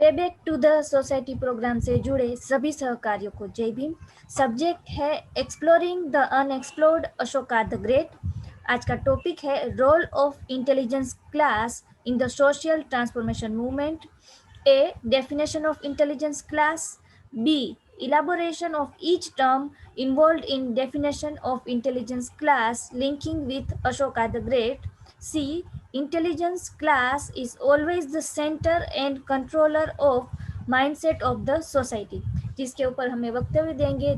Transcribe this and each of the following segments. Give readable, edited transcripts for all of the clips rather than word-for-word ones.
Payback to the society programme से जुड़े सभी सहकारियों को जय भीम। सब्जेक्ट है exploring the unexplored Ashoka the great. आज का टॉपिक है role of intelligence class in the social transformation movement. A. Definition of intelligence class. B. Elaboration of each term involved in definition of intelligence class linking with Ashoka the Great. C. Intelligence class is always the center and controller of mindset of the society. जिसके ऊपर हमें वक्तव्य देंगे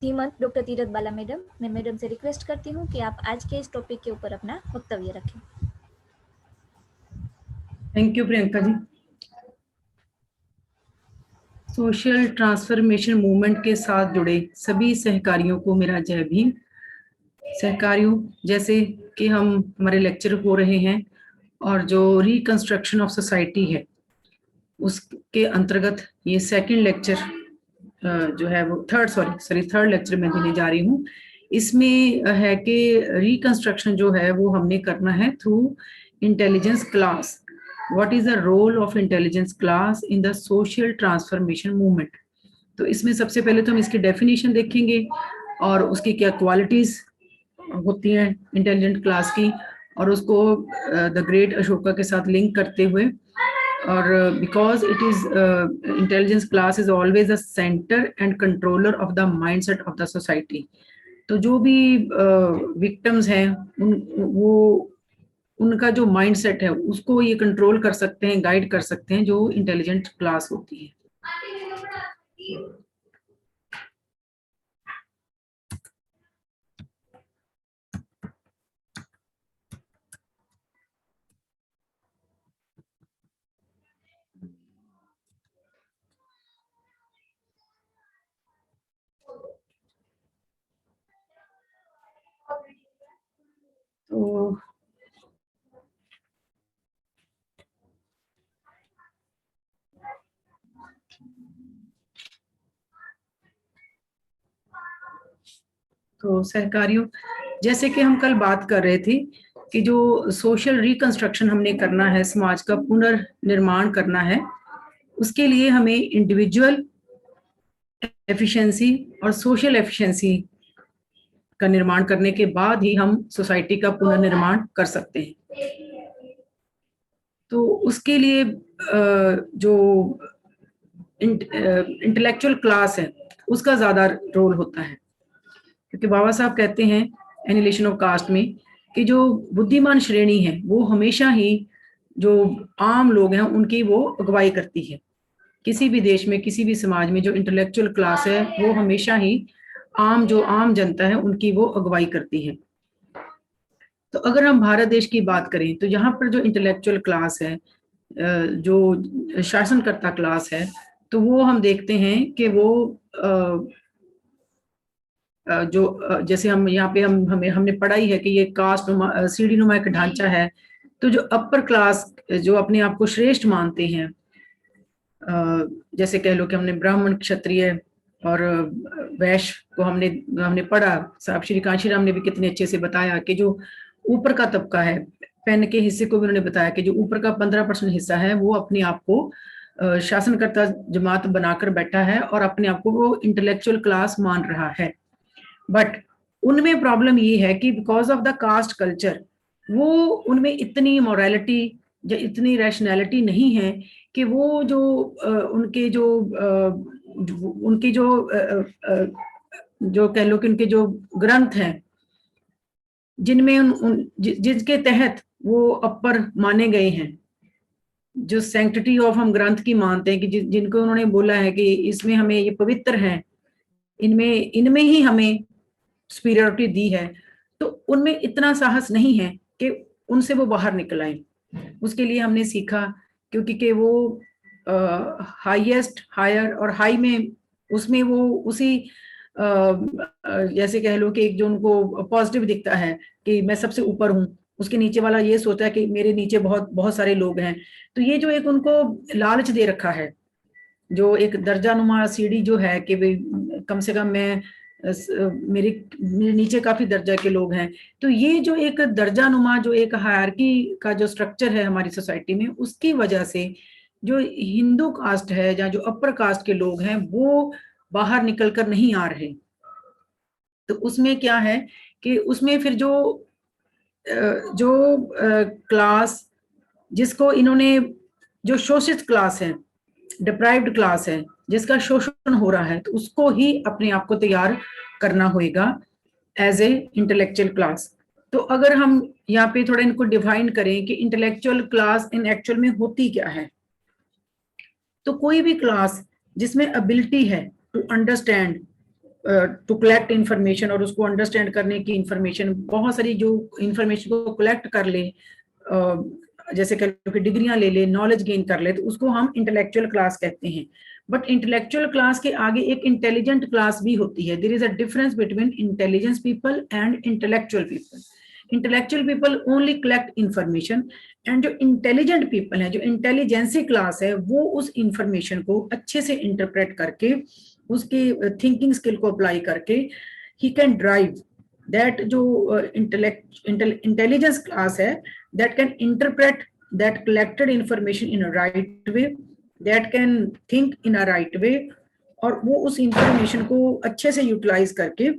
Dhimant doctor Tirath बाला madam. मैं madam से request करती हूँ कि आप आज के इस टॉपिक के ऊपर अपना वक्तव्य रखें। Thank you Priyanka ji. Social transformation movement के साथ जुड़े सभी सहकारियों को मेरा जय भीम। सहकारियों, जैसे कि हमारे लेक्चर हो रहे हैं और जो रिकंस्ट्रक्शन ऑफ सोसाइटी है उसके अंतर्गत ये सेकंड लेक्चर जो है वो थर्ड लेक्चर मैं देने जा रही हूँ। इसमें है कि रिकंस्ट्रक्शन जो है वो हमने करना है through intelligence class. What is the role of intelligence class in the social transformation movement? तो इसमें सबसे पहले तो हम इसकी डेफिनेशन देखेंगे और उसकी क्या क्वालिटीज होती हैं इंटेलिजेंट क्लास की, और उसको द ग्रेट अशोका के साथ लिंक करते हुए, और because it is intelligence class is always the centre and controller of the mindset of the society. तो जो भी विक्टिम्स हैं वो उनका जो माइंडसेट है उसको ये कंट्रोल कर सकते हैं, गाइड कर सकते हैं, जो इंटेलिजेंट क्लास होती है। तो सहकारियों, जैसे कि हम कल बात कर रहे थे कि जो सोशल रिकंस्ट्रक्शन हमने करना है, समाज का पुनर्निर्माण करना है, उसके लिए हमें इंडिविजुअल एफिशिएंसी और सोशल एफिशिएंसी का निर्माण करने के बाद ही हम सोसाइटी का पुनर्निर्माण कर सकते हैं। तो उसके लिए जो इंटेलेक्चुअल क्लास है उसका ज्यादा रोल होता है, क्योंकि बाबा साहब कहते हैं एनिलेशन ऑफ कास्ट में कि जो बुद्धिमान श्रेणी है वो हमेशा ही जो आम लोग हैं उनकी वो अगुवाई करती है। किसी भी देश में, किसी भी समाज में जो इंटेलेक्चुअल क्लास है वो हमेशा ही जो आम जनता है उनकी वो अगुवाई करती है। तो अगर हम भारत देश की बात करें तो यहाँ पर जो इंटेलेक्चुअल क्लास है, जो शासनकर्ता क्लास है, तो वो हम देखते हैं कि वो जो जैसे हम यहाँ पे हमने पढ़ाई है कि ये कास्ट सीढ़ी नुमा एक ढांचा है। तो जो अपर क्लास जो अपने आप को श्रेष्ठ मानते हैं, जैसे कह लो कि हमने ब्राह्मण, क्षत्रिय और वैश्य को हमने पढ़ा। साहब श्री कांशीराम ने भी कितने अच्छे से बताया कि जो ऊपर का तबका है, पेन के हिस्से को भी उन्होंने बताया कि जो ऊपर का 15% हिस्सा है वो अपने आप को शासनकर्ता जमात बनाकर बैठा है और अपने आप को वो इंटेलेक्चुअल क्लास मान रहा है। बट उनमें प्रॉब्लम ये है कि because of the caste culture वो उनमें इतनी मोरालिटी या इतनी रैशनैलिटी नहीं है कि वो जो उनके जो कह लो कि उनके जो ग्रंथ हैं जिनमें जिसके तहत वो अपर माने गए हैं, जो सैंक्टिटी ऑफ हम ग्रंथ की मानते हैं कि जिनको उन्होंने बोला है कि इसमें हमें ये पवित्र है, इनमें ही हमें सुपीरियरिटी दी है, तो उनमें इतना साहस नहीं है कि उनसे वो बाहर निकल आए। उसके लिए हमने सीखा, क्योंकि वो हाईएस्ट, हायर और हाई में उसमें वो उसी जैसे कह लो कि एक जो उनको पॉजिटिव दिखता है कि मैं सबसे ऊपर हूँ, उसके नीचे वाला ये सोचता है कि मेरे नीचे बहुत बहुत सारे लोग हैं। तो ये जो एक उनको लालच दे रखा है, जो एक दर्जानुमा सीढ़ी जो है कि कम से कम मैं मेरे नीचे काफी दर्जा के लोग हैं, तो ये जो एक दर्जानुमा जो एक हायरार्की का जो स्ट्रक्चर है हमारी सोसाइटी में, उसकी वजह से जो हिंदू कास्ट है या जो अपर कास्ट के लोग हैं वो बाहर निकल कर नहीं आ रहे। तो उसमें क्या है कि उसमें फिर जो क्लास जिसको इन्होंने, जो शोषित क्लास है, डिप्राइव्ड क्लास है, जिसका शोषण हो रहा है, तो उसको ही अपने आप को तैयार करना होगा एज ए इंटेलेक्चुअल क्लास। तो अगर हम यहाँ पे थोड़ा इनको डिफाइन करें कि इंटेलेक्चुअल क्लास इन एक्चुअल में होती क्या है, तो कोई भी क्लास जिसमें एबिलिटी है to understand, to collect information, और उसको अंडरस्टैंड करने की इंफॉर्मेशन, बहुत सारी जो इंफॉर्मेशन को कलेक्ट कर ले, जैसे कह लो कि डिग्रियां ले ले, नॉलेज गेन कर ले, तो उसको हम इंटेलेक्चुअल क्लास कहते हैं। बट इंटेलेक्चुअल क्लास के आगे एक इंटेलिजेंट क्लास भी होती है। There is a difference between intelligence people and intellectual people. Intellectual people only collect information, and जो इंटेलिजेंट पीपल है, जो इंटेलिजेंसी क्लास है, वो उस इंफॉर्मेशन को अच्छे से इंटरप्रेट करके, उसकी थिंकिंग स्किल को अप्लाई करके ही कैन ड्राइव दैट, जो इंटेलिजेंस क्लास है, that can interpret that collected information in a right way, that can think in a right way, और वो उस इंफॉर्मेशन को अच्छे से यूटिलाइज करके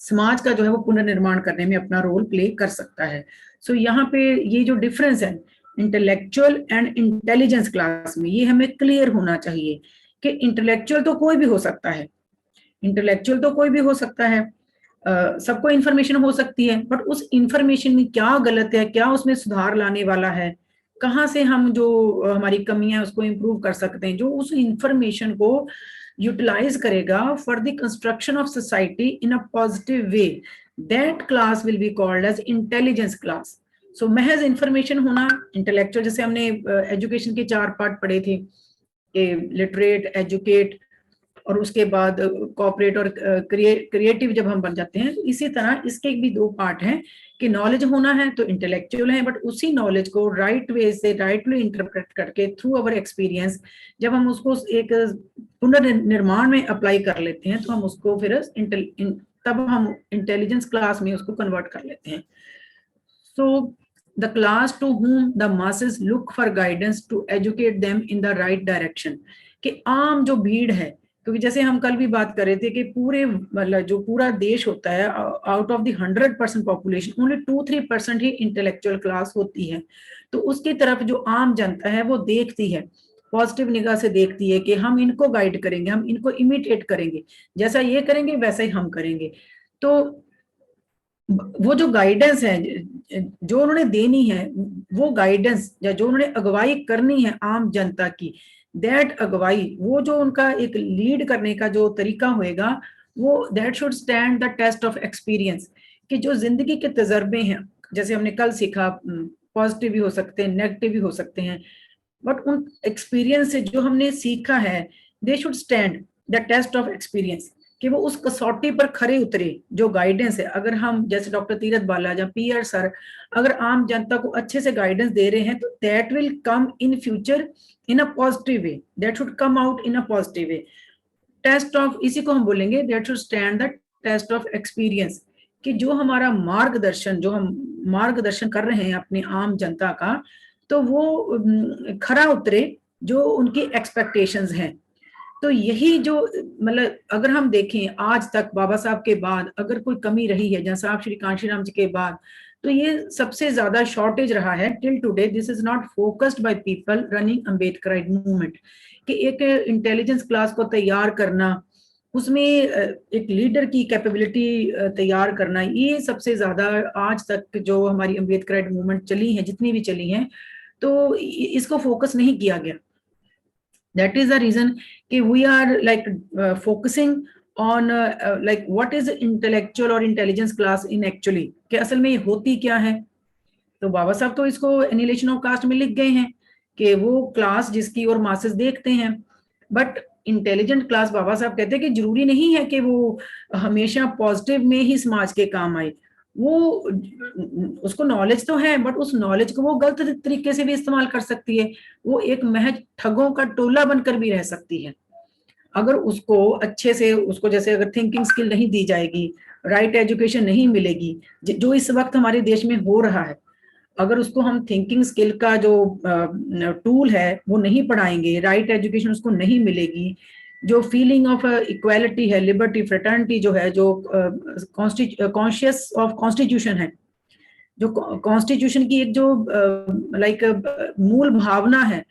समाज का जो है वो पुनर्निर्माण करने में अपना रोल प्ले कर सकता है। सो यहाँ पे ये जो डिफरेंस है इंटेलेक्चुअल एंड इंटेलिजेंस क्लास में, ये हमें क्लियर होना चाहिए कि इंटेलेक्चुअल तो कोई भी हो सकता है, इंटेलेक्चुअल तो कोई भी हो सकता है, सबको इंफॉर्मेशन हो सकती है, बट उस इंफॉर्मेशन में क्या गलत है, क्या उसमें सुधार लाने वाला है, कहाँ से हम जो हमारी कमियां है उसको इम्प्रूव कर सकते हैं, जो उस इंफॉर्मेशन को यूटिलाइज करेगा for the construction of society in a positive way, that class will be called as intelligence class. So महज इंफॉर्मेशन होना इंटेलेक्चुअल, जैसे हमने एजुकेशन के 4 पार्ट पढ़े थे, लिटरेट, एजुकेट, और उसके बाद कॉपरेट और क्रिएटिव जब हम बन जाते हैं, तो इसी तरह इसके भी 2 पार्ट हैं कि नॉलेज होना है तो इंटेलेक्चुअल है, बट उसी नॉलेज को राइट वे से राइटली इंटरप्रेट करके थ्रू अवर एक्सपीरियंस जब हम उसको एक पुनर्निर्माण में अप्लाई कर लेते हैं, तो हम उसको फिर तब हम इंटेलिजेंस क्लास में उसको कन्वर्ट कर लेते हैं। सो the class to whom the masses look for guidance to educate them in the right direction, कि आम जो भीड़ है, क्योंकि जैसे हम कल भी बात कर रहे थे कि पूरे मतलब जो पूरा देश होता है, out of the 100% population only 2-3% he intellectual class होती है। तो उसकी तरफ जो आम जनता है वो देखती है, पॉजिटिव निगाह से देखती है कि हम इनको गाइड करेंगे, हम इनको इमिटेट करेंगे, जैसा ये करेंगे वैसा ही हम करेंगे। तो वो जो गाइडेंस है जो उन्होंने देनी है, वो गाइडेंस या जो उन्होंने अगुवाई करनी है आम जनता की, दैट अगुवाई, वो जो उनका एक लीड करने का जो तरीका होएगा, वो that should stand the test of experience, कि जो जिंदगी के तजर्बे हैं, जैसे हमने कल सीखा, पॉजिटिव भी हो सकते हैं, नेगेटिव भी हो सकते हैं, बट उन एक्सपीरियंस से जो हमने सीखा है, they should stand the test of experience, कि वो उस कसौटी पर खरे उतरे। जो गाइडेंस है, अगर हम जैसे डॉक्टर तीरथ बाला या पीआर सर अगर आम जनता को अच्छे से गाइडेंस दे रहे हैं, तो that will come in future in a positive way, that should come out in a positive way. Test of, इसी को हम बोलेंगे that should stand the test of experience, कि जो हमारा मार्गदर्शन, जो हम मार्गदर्शन कर रहे हैं अपनी आम जनता का, तो वो खरा उतरे जो उनकी एक्सपेक्टेशंस हैं। तो यही जो मतलब अगर हम देखें आज तक बाबा साहब के बाद अगर कोई कमी रही है, जैसा आप श्री कांशीराम जी के बाद, तो ये सबसे ज्यादा शॉर्टेज रहा है till today. This is not focused by people running Ambedkarite movement, कि एक इंटेलिजेंस क्लास को तैयार करना, उसमें एक लीडर की कैपेबिलिटी तैयार करना, ये सबसे ज्यादा आज तक जो हमारी अम्बेडकराइट मूवमेंट चली है, जितनी भी चली हैं, तो इसको फोकस नहीं किया गया। That is the reason कि we are like focusing on like what is intellectual or intelligence class in actually, कि असल में ये होती क्या है। तो बाबा साहब तो इसको एनिलेशन ऑफ कास्ट में लिख गए हैं कि वो क्लास जिसकी और मासेस देखते हैं, बट इंटेलिजेंट क्लास बाबा साहब कहते हैं कि जरूरी नहीं है कि वो हमेशा पॉजिटिव में ही समाज के काम आए, वो उसको नॉलेज तो है, बट उस नॉलेज को वो गलत तरीके से भी इस्तेमाल कर सकती है, वो एक महज ठगों का टोला बनकर भी रह सकती है। अगर उसको अच्छे से, उसको जैसे अगर थिंकिंग स्किल नहीं दी जाएगी, राइट एजुकेशन नहीं मिलेगी, जो इस वक्त हमारे देश में हो रहा है, अगर उसको हम थिंकिंग स्किल का जो टूल है वो नहीं पढ़ाएंगे, राइट एजुकेशन उसको नहीं मिलेगी, जो फीलिंग ऑफ इक्वालिटी है, लिबर्टी, फ्रेटर्निटी जो है, जो कॉन्शियस ऑफ कॉन्स्टिट्यूशन है, जो कॉन्स्टिट्यूशन की एक जो लाइक मूल भावना है,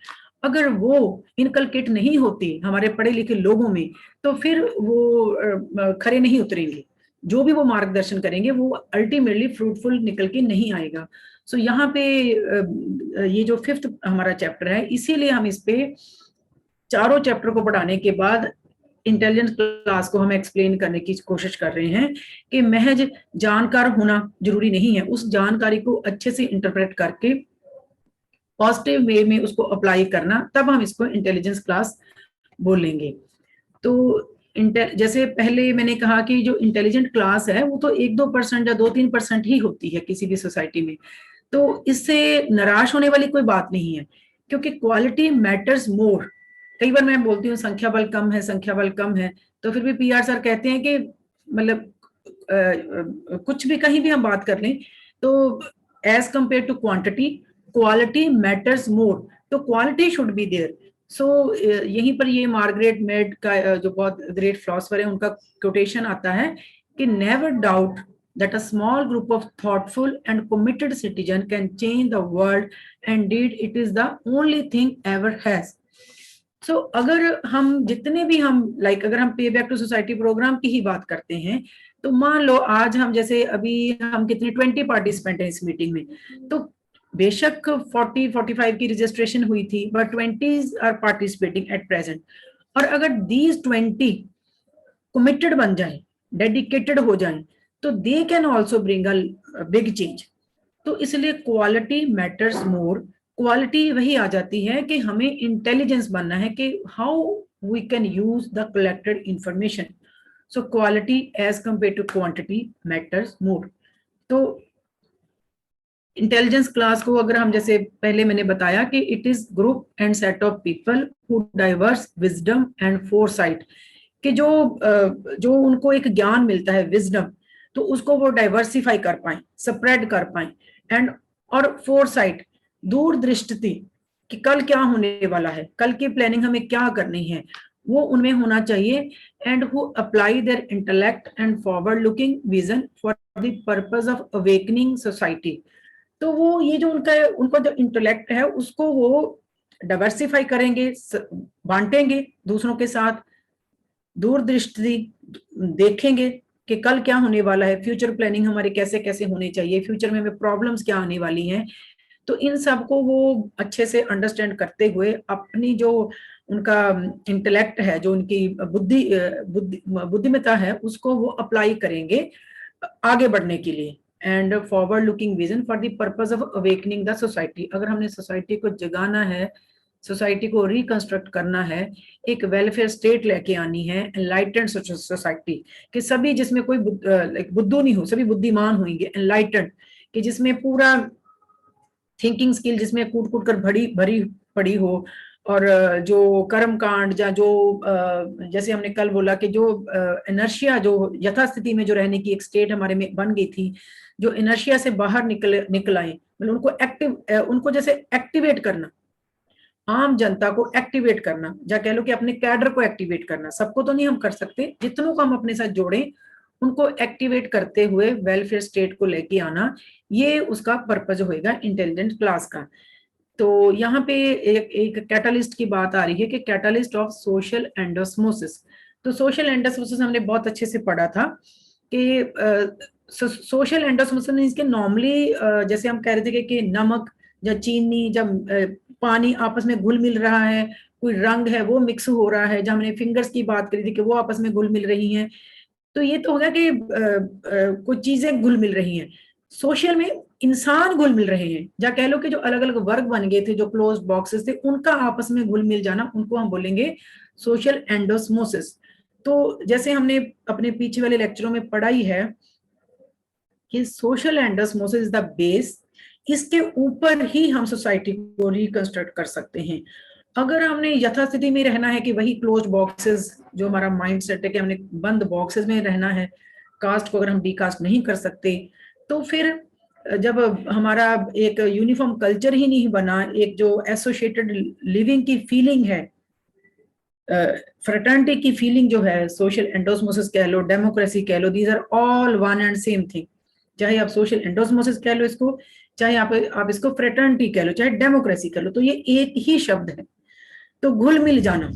अगर वो इनकलकेट नहीं होती हमारे पढ़े लिखे लोगों में, तो फिर वो खरे नहीं उतरेंगे, जो भी वो मार्गदर्शन करेंगे वो अल्टीमेटली फ्रूटफुल निकल के नहीं आएगा। सो यहाँ पे ये जो 5th हमारा चैप्टर है, इसीलिए हम इस पे चारों चैप्टर को पढ़ाने के बाद इंटेलिजेंस क्लास को हम एक्सप्लेन करने की कोशिश कर रहे हैं कि महज जानकार होना जरूरी नहीं है, उस जानकारी को अच्छे से इंटरप्रेट करके पॉजिटिव वे में उसको अप्लाई करना, तब हम इसको इंटेलिजेंस क्लास बोलेंगे। तो जैसे पहले मैंने कहा कि जो इंटेलिजेंट क्लास है वो तो 1-2% या 2-3% ही होती है किसी भी सोसाइटी में, तो इससे निराश होने वाली कोई बात नहीं है, क्योंकि क्वालिटी मैटर्स मोर। कई बार मैं बोलती हूँ संख्या बल कम है, संख्या बल कम है, तो फिर भी पीआर सर कहते हैं कि मतलब कुछ भी कहीं भी हम बात कर लें तो as compare to quantity, quality matters more, तो quality should be there. So यहीं पर ये मार्गरेट मेड का जो बहुत ग्रेट फिलोसफर है, उनका कोटेशन आता है कि never doubt that a small group of thoughtful and committed citizen can change the world, and indeed it is the only thing ever has. So अगर हम जितने भी हम अगर हम पे बैक टू सोसाइटी प्रोग्राम की ही बात करते हैं, तो मान लो आज हम जैसे अभी हम कितने 20 पार्टिसिपेंट हैं इस मीटिंग में, तो बेशक 40-45 की रजिस्ट्रेशन हुई थी, but 20 are participating at present, और अगर दीज 20 कमिटेड बन जाए, डेडिकेटेड हो जाए, तो they can also bring a big change. तो इसलिए क्वालिटी मैटर्स मोर, क्वालिटी वही आ जाती है कि हमें इंटेलिजेंस बनना है कि how we can use the collected information. So quality as compare to quantity matters more. तो इंटेलिजेंस क्लास को अगर हम जैसे पहले मैंने बताया कि it is group and set of people who diverse wisdom and foresight, कि जो उनको एक ज्ञान मिलता है, विजडम, तो उसको वो डाइवर्सिफाई कर पाए, स्प्रेड कर पाए, एंड और फोरसाइट, दूरदृष्टि कि कल क्या होने वाला है, कल की प्लानिंग हमें क्या करनी है, वो उनमें होना चाहिए, and who apply their intellect and forward looking vision for the purpose of awakening society. तो वो ये जो उनको जो इंटेलेक्ट है उसको वो डाइवर्सिफाई करेंगे, बांटेंगे दूसरों के साथ, दूरदृष्टि देखेंगे कि कल क्या होने वाला है, फ्यूचर प्लानिंग हमारे कैसे कैसे होने चाहिए, फ्यूचर में हमें प्रॉब्लम्स क्या आने वाली हैं, तो इन सब को वो अच्छे से अंडरस्टैंड करते हुए अपनी जो उनका इंटेलेक्ट है, जो उनकी बुद्धिमत्ता है, उसको वो अप्लाई करेंगे आगे बढ़ने के लिए, and forward looking vision for the purpose of awakening the society. अगर हमने सोसाइटी को जगाना है, सोसाइटी को रिकंस्ट्रक्ट करना है, एक वेलफेयर स्टेट लेके आनी है, एनलाइटेंड सोसाइटी, कि सभी जिसमें कोई बुद्धू नहीं हो, सभी बुद्धिमान होंगे, एनलाइटेंड, कि जिसमें पूरा थिंकिंग स्किल जिसमें कूट कूट कर भरी पड़ी हो, और जो कर्म कांड या जो जैसे हमने कल बोला कि जो इनर्शिया, जो यथास्थिति में जो रहने की एक स्टेट हमारे में बन गई थी, जो इनर्शिया से बाहर निकल आए, मतलब उनको जैसे एक्टिवेट करना, आम जनता को एक्टिवेट करना, या कह लो कि अपने कैडर को एक्टिवेट करना, सबको तो नहीं हम कर सकते, जितनों को हम अपने साथ जोड़ें उनको एक्टिवेट करते हुए वेलफेयर स्टेट को लेके आना, ये उसका पर्पज होएगा इंटेलिजेंट क्लास का। तो यहाँ पे एक कैटालिस्ट की बात आ रही है कि कैटालिस्ट ऑफ सोशल एंडोस्मोसिस। तो सोशल एंडोस्मोसिस हमने बहुत अच्छे से पढ़ा था कि सोशल एंडोस्मोसिस मींस के नॉर्मली जैसे हम कह रहे थे कि नमक या चीनी, जब पानी आपस में घुल मिल रहा है, कोई रंग है वो मिक्स हो रहा है, जब हमने फिंगर्स की बात करी थी कि वो आपस में घुल मिल रही हैं, तो ये तो हो गया कि कुछ चीजें घुल मिल रही हैं। सोशल में इंसान घुल मिल रहे हैं, या कह लो कि जो अलग अलग वर्ग बन गए थे, जो क्लोज बॉक्सेस थे, उनका आपस में घुल मिल जाना, उनको हम बोलेंगे सोशल एंडोस्मोसिस। तो जैसे हमने अपने पीछे वाले लेक्चरों में पढ़ा ही है कि social endosmosis is the base, इसके ऊपर ही हम सोसाइटी को रिकंस्ट्रक्ट कर सकते हैं। अगर हमने यथास्थिति में रहना है कि वही क्लोज बॉक्सेस, जो हमारा माइंड सेट है कि हमने बंद बॉक्सेस में रहना है, कास्ट को अगर हम डीकास्ट नहीं कर सकते, तो फिर जब हमारा एक यूनिफॉर्म कल्चर ही नहीं बना, एक जो एसोसिएटेड लिविंग की फीलिंग है, फ्रेटर्निटी की फीलिंग जो है, सोशल एंडोस्मोसिस कह लो, डेमोक्रेसी कह लो, these are all one and same thing. चाहे आप सोशल एंडोस्मोसिस कह लो इसको, चाहे आप इसको फ्रेटर्निटी कह लो, चाहे डेमोक्रेसी कह लो, तो ये एक ही शब्द है। तो घुल मिल जाना,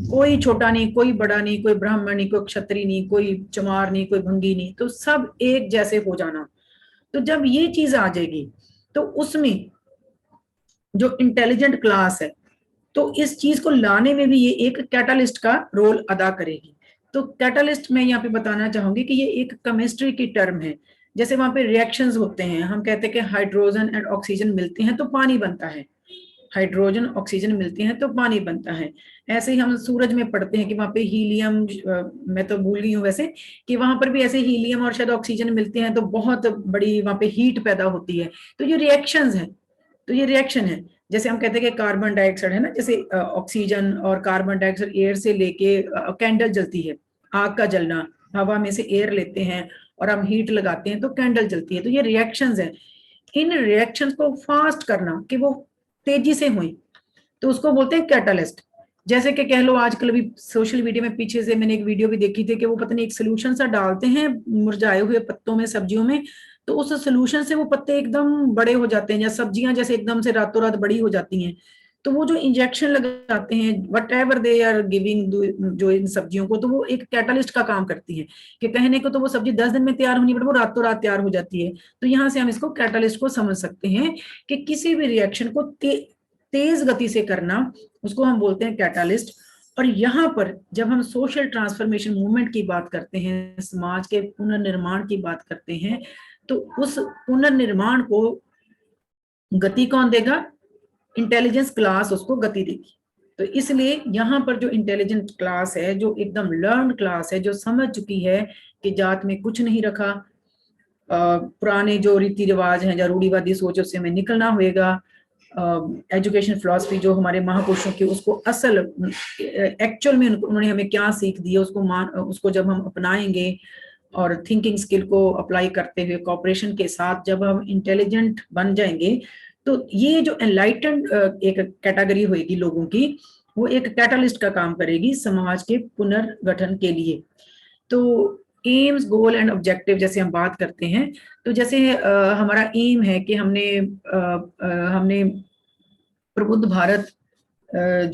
कोई छोटा नहीं, कोई बड़ा नहीं, कोई ब्राह्मण नहीं, कोई क्षत्रिय नहीं, कोई चमार नहीं, कोई भंगी नहीं, तो सब एक जैसे हो जाना। तो जब ये चीज आ जाएगी तो उसमें जो इंटेलिजेंट क्लास है, तो इस चीज को लाने में भी ये एक कैटालिस्ट का रोल अदा करेगी। तो कैटालिस्ट मैं यहाँ पे बताना चाहूंगी कि ये एक केमिस्ट्री की टर्म है। जैसे वहां पे रिएक्शंस होते हैं, हम कहते हैं कि हाइड्रोजन एंड ऑक्सीजन मिलते हैं तो पानी बनता है, हाइड्रोजन ऑक्सीजन मिलते हैं तो पानी बनता है। ऐसे ही हम सूरज में पढ़ते हैं कि वहां पे हीलियम, मैं तो भूल गई हूँ वैसे, कि वहां पर भी ऐसे हीलियम और शायद ऑक्सीजन मिलते हैं तो बहुत बड़ी वहां पे हीट पैदा होती है। तो ये रिएक्शंस है, तो ये रिएक्शन है। जैसे हम कहते हैं कि कार्बन डाइऑक्साइड है ना, जैसे ऑक्सीजन और कार्बन डाइऑक्साइड एयर से लेके, कैंडल जलती है, आग का जलना, हवा में से एयर लेते हैं और हम हीट लगाते हैं तो कैंडल जलती है। तो ये रिएक्शंस है। इन रिएक्शंस को फास्ट करना कि वो तेजी से हुई, तो उसको बोलते हैं कैटालिस्ट। जैसे कि कह लो आजकल अभी सोशल मीडिया में पीछे से मैंने एक वीडियो भी देखी थी कि वो पता नहीं एक सोल्यूशन सा डालते हैं मुरझाए हुए पत्तों में, सब्जियों में, तो उस सोल्यूशन से वो पत्ते एकदम बड़े हो जाते हैं, या सब्जियां जैसे एकदम से रातों रात बड़ी हो जाती हैं। तो वो जो इंजेक्शन लगाते हैं, whatever they are giving, जो इन सब्जियों को, तो वो एक कैटालिस्ट का काम करती है। कि कहने को तो वो सब्जी 10 दिन में तैयार होनी, बट वो रातों रात तैयार हो जाती है। तो यहाँ से हम इसको कैटालिस्ट को समझ सकते हैं कि किसी भी रिएक्शन को तेज गति से करना, उसको हम बोलते हैं कैटालिस्ट। और यहाँ पर जब हम सोशल ट्रांसफॉर्मेशन मूवमेंट की बात करते हैं, समाज के पुनर्निर्माण की बात करते हैं, तो उस पुनर्निर्माण को गति कौन देगा? इंटेलिजेंस क्लास उसको गति देगी। तो इसलिए यहाँ पर जो इंटेलिजेंट क्लास है, जो एकदम लर्न क्लास है, जो समझ चुकी है कि जात में कुछ नहीं रखा, पुराने जो रीति रिवाज हैं या रूढ़िवादी सोच, उससे हमें निकलना होगा, एजुकेशन फिलॉसफी जो हमारे महापुरुषों की, उसको असल एक्चुअल में उन्होंने हमें क्या सीख दी है, उसको जब हम अपनाएंगे और थिंकिंग स्किल को अप्लाई करते हुए कॉपरेशन के साथ जब हम इंटेलिजेंट बन जाएंगे, तो ये जो एनलाइटेंड एक कैटेगरी होगी लोगों की, वो एक कैटालिस्ट का काम करेगी समाज के पुनर्गठन के लिए। तो एम्स, गोल एंड ऑब्जेक्टिव जैसे हम बात करते हैं, तो जैसे हमारा एम है कि हमने प्रबुद्ध भारत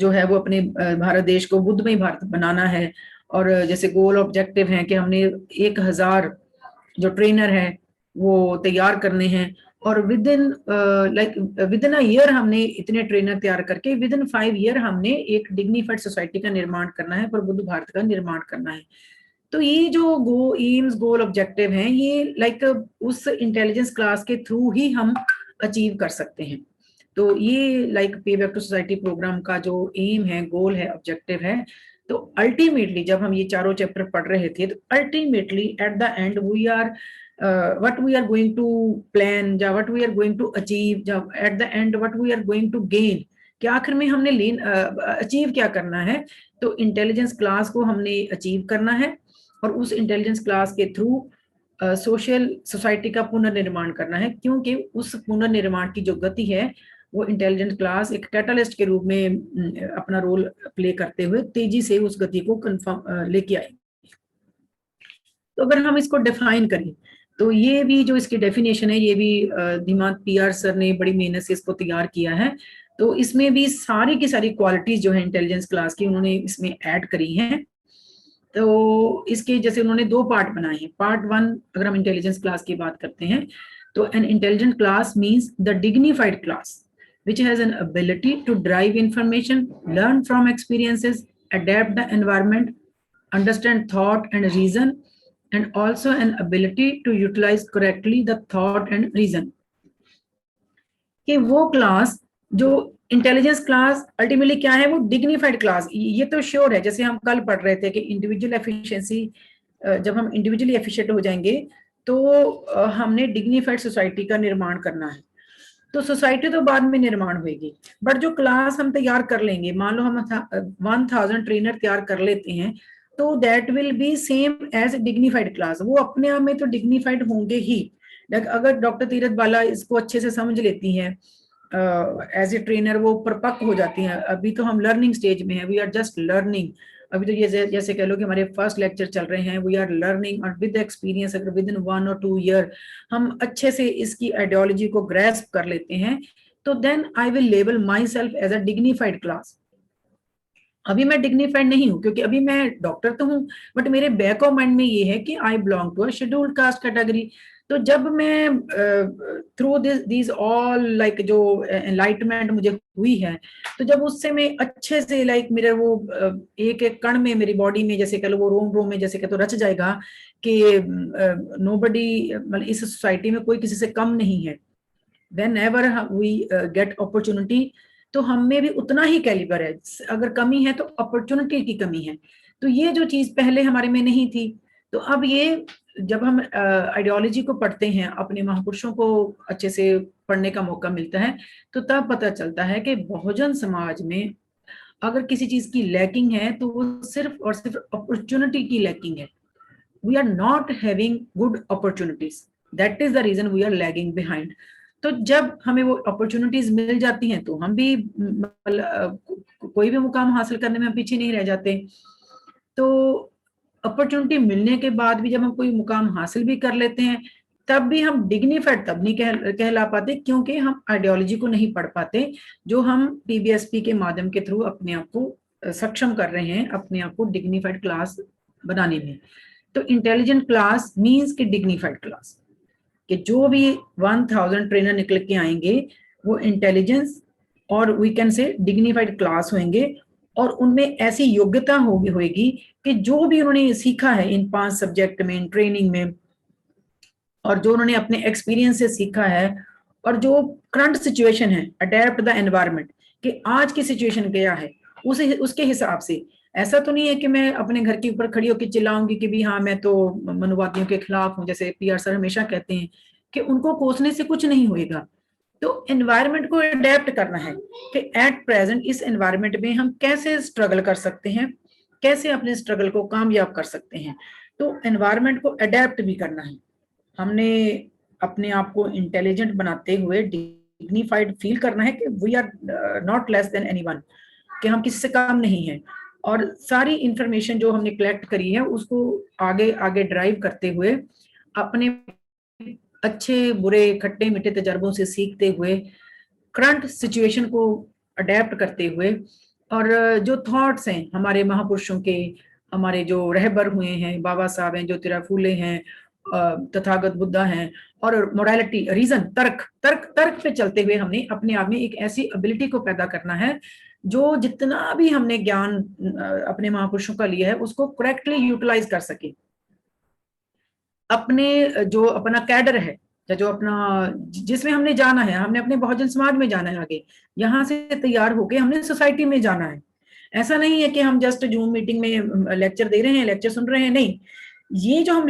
जो है वो अपने भारत देश को बुद्धमय भारत बनाना है। और जैसे गोल ऑब्जेक्टिव है कि हमने 1000 जो ट्रेनर हैं वो तैयार करने हैं, और विद इन अ ईयर हमने इतने ट्रेनर तैयार करके विद इन 5 ईयर हमने एक डिग्निफाइड सोसाइटी का निर्माण करना है, प्रबुद्ध भारत का निर्माण करना है। तो ये जो एम्स, गोल, ऑब्जेक्टिव हैं, ये उस इंटेलिजेंस क्लास के थ्रू ही हम अचीव कर सकते हैं। तो ये पे बैक टू सोसाइटी प्रोग्राम का जो एम है, गोल है, ऑब्जेक्टिव है, तो अल्टीमेटली जब हम ये चारों चैप्टर पढ़ रहे थे, तो ultimately at the end we are what we are going to plan, या what we are going to achieve, या at the end what we are going to gain, कि आखिर में हमने अचीव क्या करना है। तो इंटेलिजेंस क्लास को हमने अचीव करना है, और उस इंटेलिजेंस क्लास के थ्रू सोशल सोसाइटी का पुनर्निर्माण करना है, क्योंकि उस पुनर्निर्माण की जो गति है वो इंटेलिजेंट क्लास एक कैटालिस्ट के रूप में अपना रोल प्ले करते हुए तेजी से उस गति को कंफर्म लेके आए। तो अगर हम इसको डिफाइन करें, तो ये भी जो इसकी डेफिनेशन है, ये भी धीमान पीआर सर ने बड़ी मेहनत से इसको तैयार किया है। तो इसमें भी सारी की सारी क्वालिटीज जो है इंटेलिजेंस क्लास की उन्होंने इसमें ऐड करी हैं। तो इसके जैसे उन्होंने 2 पार्ट बनाए हैं। पार्ट 1 अगर हम इंटेलिजेंस क्लास की बात करते हैं, तो an intelligent class means the dignified class which has an ability to drive information, learn from experiences, adapt the environment, understand thought and reason, and also an ability to utilize correctly the thought and reason। कि वो class जो intelligence class ultimately क्या है, वो dignified class, ये तो sure है। जैसे हम कल पढ़ रहे थे कि इंडिविजुअल एफिशिएंसी, जब हम इंडिविजुअली एफिशिएंट हो जाएंगे तो हमने डिग्निफाइड सोसाइटी का निर्माण करना है। तो सोसाइटी तो बाद में निर्माण होगी, बट जो क्लास हम तैयार कर लेंगे, मान लो हम 1000 ट्रेनर तैयार कर लेते हैं, तो that will be same as dignified class. वो अपने आप में तो डिग्निफाइड होंगे ही, अगर डॉक्टर तीरथ बाला इसको अच्छे से समझ लेती हैं, एज ए ट्रेनर वो परिपक्व हो जाती हैं। अभी तो हम लर्निंग स्टेज में हैं, वी आर जस्ट लर्निंग। अभी तो ये जैसे कह लो कि हमारे फर्स्ट लेक्चर चल रहे हैं, वी आर लर्निंग, और विद एक्सपीरियंस अगर विद इन 1 or 2 ईयर हम अच्छे से इसकी आइडियोलॉजी को ग्रैस्प कर लेते हैं, तो then I will label myself as a dignified class. अभी मैं डिग्निफाइड नहीं हूँ, क्योंकि अभी मैं डॉक्टर तो हूँ, बट मेरे बैक ऑफ माइंड में ये है कि I belong to a scheduled caste category. तो जब मैं थ्रू दिस ऑल लाइक जो एनलाइटमेंट मुझे हुई है, तो जब उससे मैं अच्छे से लाइक मेरे वो एक एक कण में मेरी बॉडी में, जैसे कह लो वो रोम रोम में जैसे कह तो रच जाएगा कि नोबडी, मतलब इस सोसाइटी में कोई किसी से कम नहीं है। whenever we get opportunity, तो हम में भी उतना ही कैलिबर है। अगर कमी है तो अपॉर्चुनिटी की कमी है। तो ये जो चीज पहले हमारे में नहीं थी, तो अब ये जब हम आइडियोलॉजी को पढ़ते हैं, अपने महापुरुषों को अच्छे से पढ़ने का मौका मिलता है, तो तब पता चलता है कि बहुजन समाज में अगर किसी चीज की लैकिंग है तो वो सिर्फ और सिर्फ अपॉर्चुनिटी की लैकिंग है। We are not having good opportunities, that is the reason we are lagging behind. तो जब हमें वो अपॉर्चुनिटीज मिल जाती हैं तो हम भी कोई भी मुकाम हासिल करने में हम पीछे नहीं रह जाते। तो अपॉर्चुनिटी मिलने के बाद भी जब हम कोई मुकाम हासिल भी कर लेते हैं, तब भी हम डिग्निफाइड तब नहीं कहला पाते, क्योंकि हम आइडियोलॉजी को नहीं पढ़ पाते, जो हम पीबीएसपी के माध्यम के थ्रू अपने आप को सक्षम कर रहे हैं, अपने आप को डिग्निफाइड क्लास बनाने में। तो इंटेलिजेंट क्लास मींस कि डिग्निफाइड क्लास, कि जो भी 1000 ट्रेनर निकल के आएंगे वो इंटेलिजेंस और we can say dignified class होंगे, और उनमें ऐसी योग्यता होगी कि जो भी उन्होंने सीखा है इन 5 सब्जेक्ट में, इन ट्रेनिंग में, और जो उन्होंने अपने एक्सपीरियंस से सीखा है, और जो करंट सिचुएशन है, अडेप्ट द एनवायरमेंट, कि आज की सिचुएशन क्या है उसके हिसाब से। ऐसा तो नहीं है कि मैं अपने घर के ऊपर खड़ी होकर चिल्लाऊंगी कि भी हाँ मैं तो मनुवादियों के खिलाफ हूँ, जैसे पीआर सर हमेशा कहते हैं कि उनको कोसने से कुछ नहीं होएगा। तो एनवायरमेंट को अडेप्ट करना है कि एट प्रेजेंट इस एनवायरमेंट में हम कैसे स्ट्रगल कर सकते हैं, कैसे अपने स्ट्रगल को कामयाब कर सकते हैं। तो एनवायरमेंट को अडेप्ट भी करना है। हमने अपने आप को इंटेलिजेंट बनाते हुए डिग्निफाइड फील करना है कि we are not less than anyone, कि हम किसी से कम नहीं है। और सारी इंफॉर्मेशन जो हमने कलेक्ट करी है उसको आगे आगे ड्राइव करते हुए, अपने अच्छे बुरे खट्टे मीठे तजर्बों से सीखते हुए, करंट सिचुएशन को अडेप्ट करते हुए, और जो थॉट्स हैं हमारे महापुरुषों के, हमारे जो रहबर हुए हैं, बाबा साहब हैं, ज्योतिराव फूले हैं, तथागत बुद्धा हैं, और मोरालिटी, रीजन, तर्क पे चलते हुए हमने अपने आप में एक ऐसी एबिलिटी को पैदा करना है जो जितना भी हमने ज्ञान अपने महापुरुषों का लिया है उसको करेक्टली यूटिलाइज कर सके। अपने जो अपना कैडर है, या जो अपना जिसमें हमने जाना है, हमने अपने बहुजन समाज में जाना है आगे, यहाँ से तैयार होके हमने सोसाइटी में जाना है। ऐसा नहीं है कि हम जस्ट जूम मीटिंग में लेक्चर दे रहे हैं, लेक्चर सुन रहे हैं, नहीं। ये जो हम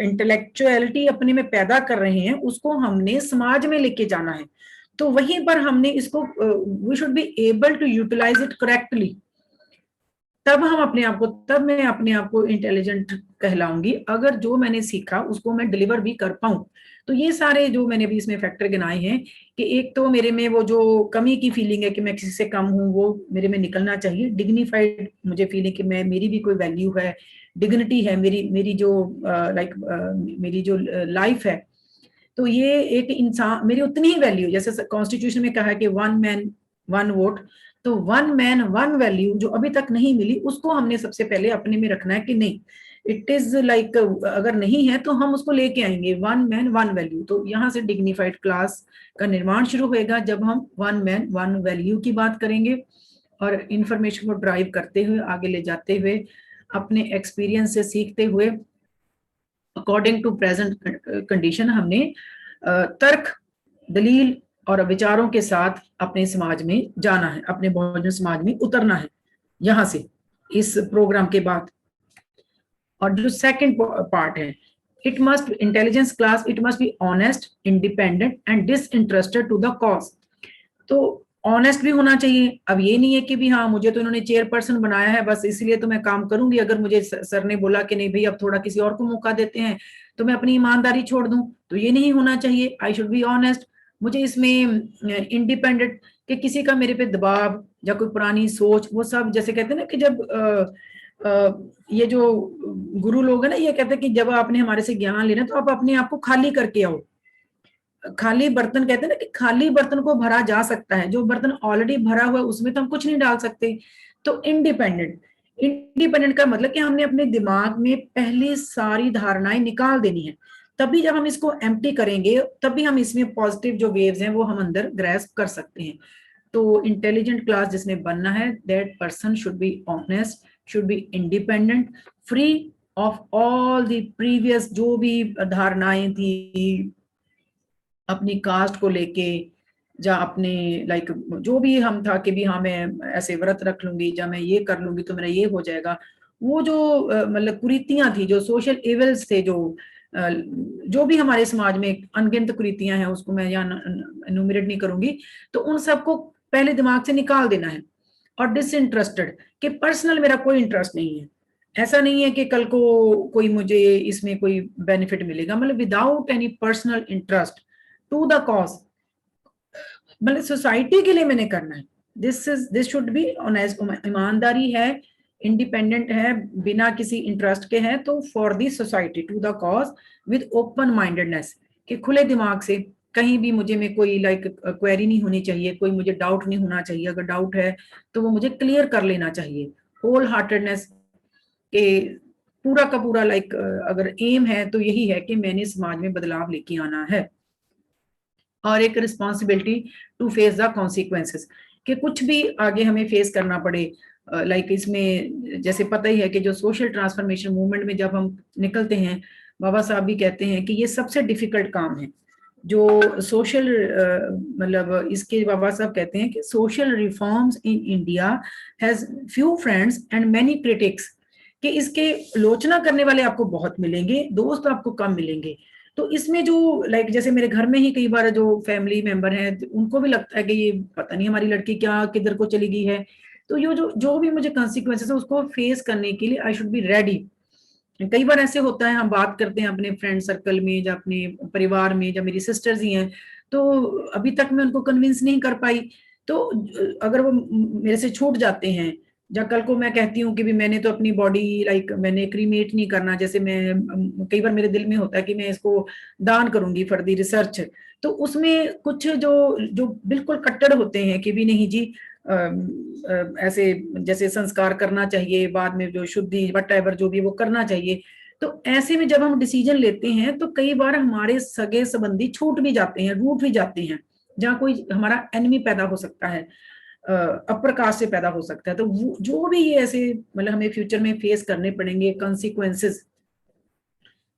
इंटेलेक्चुअलिटी अपने में पैदा कर रहे हैं उसको हमने समाज में लेके जाना है। तो वहीं पर हमने इसको we should be able to utilise it correctly. तब हम अपने आप को, तब मैं अपने आप को इंटेलिजेंट कहलाऊंगी अगर जो मैंने सीखा उसको मैं डिलीवर भी कर पाऊं। तो ये सारे जो मैंने भी इसमें फैक्टर गिनाए हैं, कि एक तो मेरे में वो जो कमी की फीलिंग है कि मैं किसी से कम हूं, वो मेरे में निकलना चाहिए। डिग्निफाइड मुझे फीलिंग कि मैं, मेरी भी कोई वैल्यू है, डिग्निटी है, मेरी जो मेरी जो लाइफ है, तो ये एक इंसान, मेरी उतनी ही वैल्यू, जैसे कॉन्स्टिट्यूशन में कहा है कि 1 मैन 1 वोट, तो 1 मैन 1 वैल्यू जो अभी तक नहीं मिली उसको हमने सबसे पहले अपने में रखना है कि नहीं, इट इज लाइक अगर नहीं है तो हम उसको लेके आएंगे, 1 मैन 1 वैल्यू। तो यहाँ से डिग्निफाइड क्लास का निर्माण शुरू होएगा जब हम 1 मैन 1 वैल्यू की बात करेंगे, और इंफॉर्मेशन को ड्राइव करते हुए, आगे ले जाते हुए, अपने एक्सपीरियंस से सीखते हुए, अकॉर्डिंग टू प्रेजेंट कंडीशन हमने तर्क, दलील और विचारों के साथ अपने समाज में जाना है, अपने बहुजन समाज में उतरना है यहां से, इस प्रोग्राम के बाद। और जो सेकंड पार्ट है, it must intelligence class, it must be honest, independent and disinterested to the cause. तो ऑनेस्ट भी होना चाहिए। अब ये नहीं है कि भी हाँ मुझे तो इन्होंने चेयरपर्सन बनाया है बस इसलिए तो मैं काम करूंगी, अगर मुझे सर ने बोला कि नहीं भाई अब थोड़ा किसी और को मौका देते हैं तो मैं अपनी ईमानदारी छोड़ दूं, तो ये नहीं होना चाहिए। I should be honest. मुझे इसमें इंडिपेंडेंट कि किसी का मेरे पे दबाव या कोई पुरानी सोच, वो सब जैसे कहते हैं ना कि जब ये जो गुरु लोग हैं ना ये कहते हैं कि जब आपने हमारे से ज्ञान लेना तो आप अपने आप को खाली करके आओ। खाली बर्तन कहते हैं ना कि खाली बर्तन को भरा जा सकता है, जो बर्तन ऑलरेडी भरा हुआ है उसमें तो हम कुछ नहीं डाल सकते। तो इंडिपेंडेंट, इंडिपेंडेंट का मतलब कि हमने अपने दिमाग में पहले सारी धारणाएं निकाल देनी है, तभी जब हम इसको एम्प्टी करेंगे तभी हम इसमें पॉजिटिव जो वेव्स हैं वो हम अंदर ग्रैस्प कर सकते हैं। तो इंटेलिजेंट क्लास जिसने बनना है, that person should be honest, should be independent, free of all the previous जो भी धारणाएं थी अपनी कास्ट को लेके, या अपने लाइक जो भी हम था कि भी हाँ मैं ऐसे व्रत रख लूंगी या मैं ये कर लूंगी तो मेरा ये हो जाएगा। वो जो मतलब कुरीतियां थी, जो सोशल इवल्स थे, जो भी हमारे समाज में अनगिनत कुरीतियां हैं उसको मैं यहाँ एनुमरेट नहीं करूंगी, तो उन सबको पहले दिमाग से निकाल देना है। और डिसइंटरेस्टेड कि पर्सनल मेरा कोई इंटरेस्ट नहीं है, ऐसा नहीं है कि कल को कोई मुझे इसमें कोई बेनिफिट मिलेगा, मतलब without any personal interest to the cause, मतलब सोसाइटी के लिए मैंने करना है। दिस शुड बी ऑनेस्ट, ईमानदारी है, इंडिपेंडेंट है, बिना किसी इंटरेस्ट के है, तो for the society to the cause with open mindedness, कि खुले दिमाग से कहीं भी मुझे में कोई लाइक क्वेरी नहीं होनी चाहिए, कोई मुझे डाउट नहीं होना चाहिए, अगर डाउट है तो वो मुझे क्लियर कर लेना चाहिए। होल हार्टेडनेस के पूरा का पूरा लाइक अगर एम है तो यही है कि मैंने समाज में बदलाव लेके आना है। और एक responsibility to face the consequences, कि कुछ भी आगे हमें फेस करना पड़े। लाइक इसमें जैसे पता ही है कि जो सोशल ट्रांसफॉर्मेशन मूवमेंट में जब हम निकलते हैं, बाबा साहब भी कहते हैं कि ये सबसे डिफिकल्ट काम है जो सोशल मतलब इसके बाबा साहब कहते हैं कि social reforms in India has few friends and many critics, कि इसके लोचना करने वाले आपको बहुत मिलेंगे, दोस्त आपको कम मिलेंगे। तो इसमें जो लाइक जैसे मेरे घर में ही कई बार जो फैमिली मेंबर हैं उनको भी लगता है कि ये पता नहीं हमारी लड़की क्या किधर को चली गई है, तो ये जो भी मुझे कॉन्सिक्वेंसेस है उसको फेस करने के लिए आई शुड बी रेडी। कई बार ऐसे होता है हम बात करते हैं अपने फ्रेंड सर्कल में या अपने परिवार में, या मेरी सिस्टर्स ही हैं तो अभी तक मैं उनको कन्विंस नहीं कर पाई, तो अगर वो मेरे से छूट जाते हैं, या कल को मैं कहती हूँ कि भी मैंने तो अपनी बॉडी लाइक मैंने क्रीमेट नहीं करना, जैसे मैं कई बार मेरे दिल में होता है कि मैं इसको दान करूंगी फॉर दी रिसर्च, तो उसमें कुछ जो जो बिल्कुल कट्टर होते हैं कि भी नहीं जी ऐसे जैसे संस्कार करना चाहिए, बाद में जो शुद्धि वट जो भी वो करना चाहिए। तो ऐसे में जब हम डिसीजन लेते हैं तो कई बार हमारे सगे संबंधी छूट भी जाते हैं, रूठ भी जाते हैं, जहाँ कोई हमारा एनिमी पैदा हो सकता है, अपर कास्ट से पैदा हो सकता है। तो जो भी ये ऐसे मतलब हमें फ्यूचर में फेस करने पड़ेंगे कॉन्सिक्वेंसेस,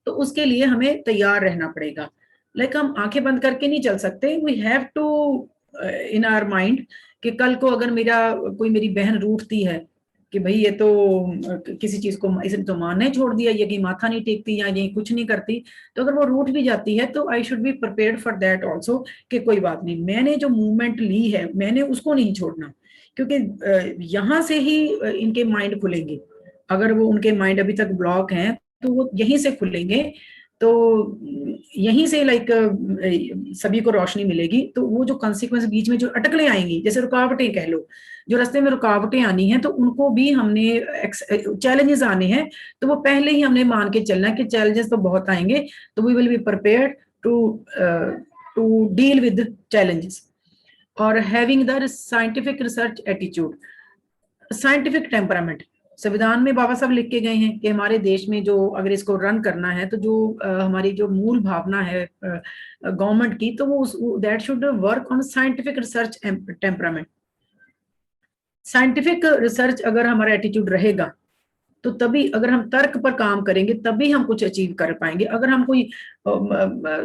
तो उसके लिए हमें तैयार रहना पड़ेगा। लाइक हम आंखें बंद करके नहीं चल सकते, we have to in our mind कि कल को अगर मेरी बहन रूठती है कि भाई ये तो किसी चीज को इसने तो मानना ही छोड़ दिया, ये कि माथा नहीं टेकती या ये कुछ नहीं करती, तो अगर वो रूठ भी जाती है तो I should be prepared for that also, कि कोई बात नहीं, मैंने जो मूवमेंट ली है मैंने उसको नहीं छोड़ना, क्योंकि यहाँ से ही इनके माइंड खुलेंगे। अगर वो उनके माइंड अभी तक ब्लॉक हैं तो वो यहीं से खुलेंगे, तो यहीं से लाइक सभी को रोशनी मिलेगी। तो वो जो कॉन्सिक्वेंस बीच में जो अटकलें आएंगी, जैसे रुकावटें कह लो, जो रास्ते में रुकावटें आनी है तो उनको भी हमने चैलेंजेस आने हैं, तो वो पहले ही हमने मान के चलना है कि चैलेंजेस तो बहुत आएंगे, तो we will be prepared to deal with challenges. और having the scientific research attitude, scientific temperament, संविधान में बाबा साहब लिख के गए हैं कि हमारे देश में जो अगर इसको रन करना है तो जो हमारी जो मूल भावना है गवर्नमेंट की, तो वो that should work on scientific research temperament. Scientific research अगर हमारा एटीट्यूड रहेगा तो तभी, अगर हम तर्क पर काम करेंगे तभी हम कुछ अचीव कर पाएंगे। अगर हम कोई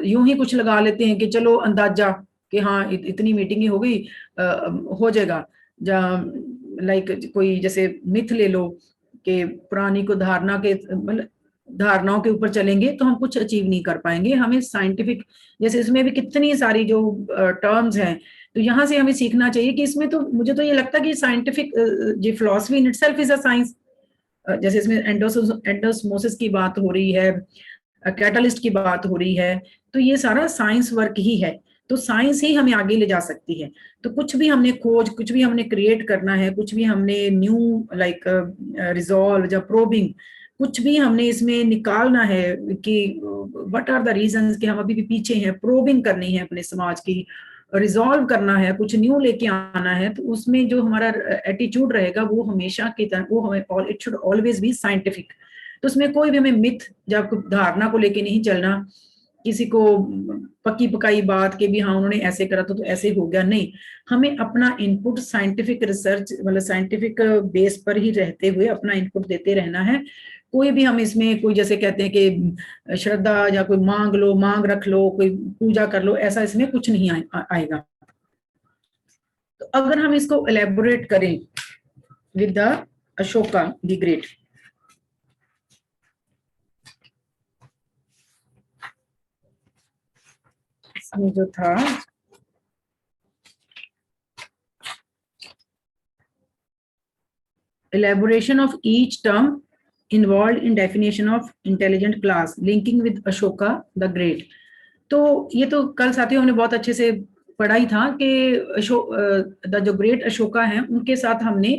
यूं ही कुछ लगा लेते हैं कि चलो अंदाजा कि हाँ इतनी मीटिंग ही हो गई हो जाएगा, या लाइक कोई जैसे मिथ ले लो कि पुरानी को धारणा के मतलब धारणाओं के ऊपर चलेंगे तो हम कुछ अचीव नहीं कर पाएंगे। हमें साइंटिफिक, जैसे इसमें भी कितनी सारी जो टर्म्स हैं तो यहाँ से हमें सीखना चाहिए कि इसमें तो मुझे तो ये लगता है कि साइंटिफिक ये philosophy in itself is a science. जैसे इसमें एंडोस्मोसिस की बात हो रही है, कैटलिस्ट की बात हो रही है, तो ये सारा साइंस वर्क ही है। तो साइंस ही हमें आगे ले जा सकती है। तो कुछ भी हमने खोज, कुछ भी हमने क्रिएट करना है, कुछ भी हमने न्यू लाइक रिजॉल्व या प्रोबिंग, कुछ भी हमने इसमें निकालना है कि व्हाट आर द रीजंस कि हम अभी भी पीछे हैं, प्रोबिंग करनी है अपने समाज की, रिजॉल्व करना है, कुछ न्यू लेके आना है, तो उसमें जो हमारा एटीट्यूड रहेगा वो हमेशा की तरह वो हमें it should always be scientific. तो उसमें कोई भी हमें मिथ या धारणा को लेके नहीं चलना, किसी को पक्की पकाई बात के भी हाँ उन्होंने ऐसे करा तो ऐसे हो गया, नहीं। हमें अपना इनपुट साइंटिफिक रिसर्च मतलब साइंटिफिक बेस पर ही रहते हुए अपना इनपुट देते रहना है। कोई भी हम इसमें कोई जैसे कहते हैं कि श्रद्धा या कोई मांग लो, मांग रख लो, कोई पूजा कर लो, ऐसा इसमें कुछ नहीं आएगा। तो अगर हम इसको एलेबोरेट करें with the Ashoka the great, इसमें जो था elaboration of each term involved in definition of intelligent class linking with Ashoka the Great। तो ये तो कल साथियों हमने बहुत अच्छे से पढ़ा ही था कि जो ग्रेट अशोका हैं उनके साथ हमने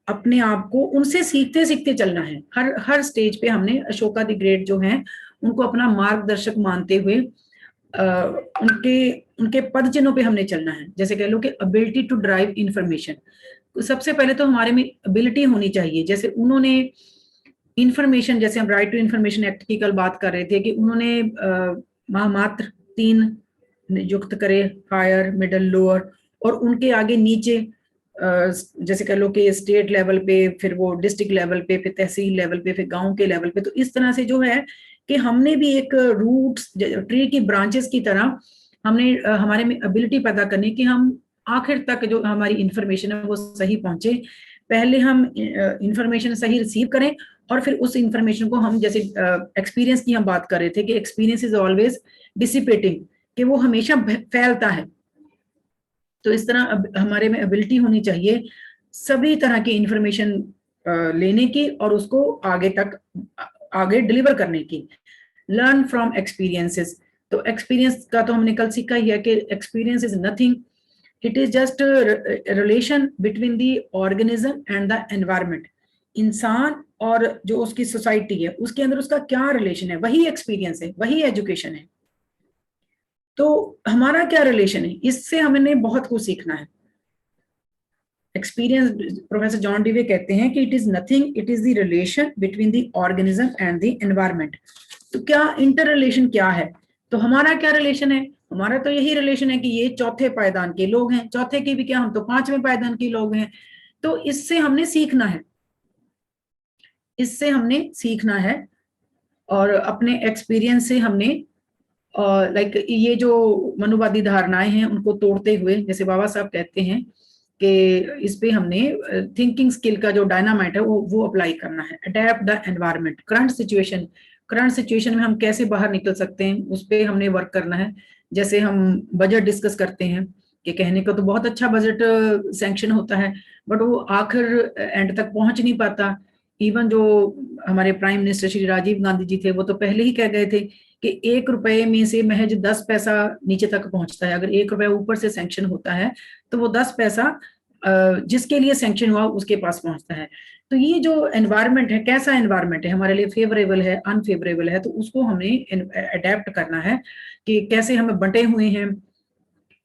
अपने आप को उनसे सीखते सीखते चलना है। हर स्टेज पे हमने अशोका द ग्रेट जो हैं उनको अपना मार्गदर्शक मानते हुए उनके उनके पद चिन्हों पे हमने चलना है। जैसे कह लो कि एबिलिटी टू ड्राइव इंफॉर्मेशन, सबसे पहले तो हमारे में एबिलिटी होनी चाहिए। जैसे उन्होंने इंफॉर्मेशन, जैसे हम राइट टू इंफॉर्मेशन एक्ट की कल बात कर रहे थे कि उन्होंने महामात्र 3 नियुक्त करे, हायर, मिडिल, लोअर, और उनके आगे नीचे जैसे कह लो कि स्टेट लेवल पे, फिर वो डिस्ट्रिक्ट लेवल पे, फिर तहसील लेवल पे, फिर गांव के लेवल पे। तो इस तरह से जो है कि हमने भी एक रूट्स ट्री की ब्रांचेस की तरह हमने हमारे में एबिलिटी पैदा करनी कि हम आखिर तक जो हमारी इंफॉर्मेशन है वो सही पहुंचे। पहले हम इंफॉर्मेशन सही रिसीव करें और फिर उस इंफॉर्मेशन को हम, जैसे एक्सपीरियंस की हम बात कर रहे थे कि एक्सपीरियंस इज ऑलवेज डिसिपेटिंग, कि वो हमेशा फैलता है। तो इस तरह हमारे में एबिलिटी होनी चाहिए सभी तरह की इंफॉर्मेशन लेने की और उसको आगे डिलीवर करने की। लर्न फ्रॉम एक्सपीरियंसेस, तो एक्सपीरियंस का तो हमने कल सीखा ही है कि experience is nothing, it is just relation between the organism and the environment. इंसान और जो उसकी सोसाइटी है उसके अंदर उसका क्या रिलेशन है, वही एक्सपीरियंस है, वही एजुकेशन है। तो हमारा क्या रिलेशन है, इससे हमने बहुत कुछ सीखना है। एक्सपीरियंस, प्रोफेसर जॉन डीवे कहते हैं कि it is nothing, it is the relation between the organism and the environment. तो क्या इंटर रिलेशन क्या है, तो हमारा क्या रिलेशन है, हमारा तो यही रिलेशन है कि ये चौथे पायदान के लोग हैं, चौथे के भी क्या, हम तो 5वें पायदान के लोग हैं। तो इससे हमने सीखना है, इससे हमने सीखना है और अपने एक्सपीरियंस से हमने लाइक ये जो मनुवादी धारणाएं हैं उनको तोड़ते हुए, जैसे बाबा साहब कहते हैं कि इस पे हमने थिंकिंग स्किल का जो डायनामाइट है वो अप्लाई करना है। Adapt the environment, current situation में हम कैसे बाहर निकल सकते हैं उस पर हमने वर्क करना है। जैसे हम बजट डिस्कस करते हैं कि कहने का तो बहुत अच्छा बजट सैंक्शन होता है बट वो आखिर एंड तक पहुंच नहीं पाता। इवन जो हमारे प्राइम मिनिस्टर श्री राजीव गांधी जी थे वो तो पहले ही कह गए थे कि 1 रुपए में से महज 10 पैसा नीचे तक पहुंचता है। अगर 1 रुपया ऊपर से सैंक्शन होता है तो वो 10 पैसा जिसके लिए सैंक्शन हुआ उसके पास पहुंचता है। तो ये जो एनवायरनमेंट है, कैसा एनवायरनमेंट है, हमारे लिए फेवरेबल है, अनफेवरेबल है, तो उसको हमने अडेप्ट करना है कि कैसे हमें बंटे हुए हैं,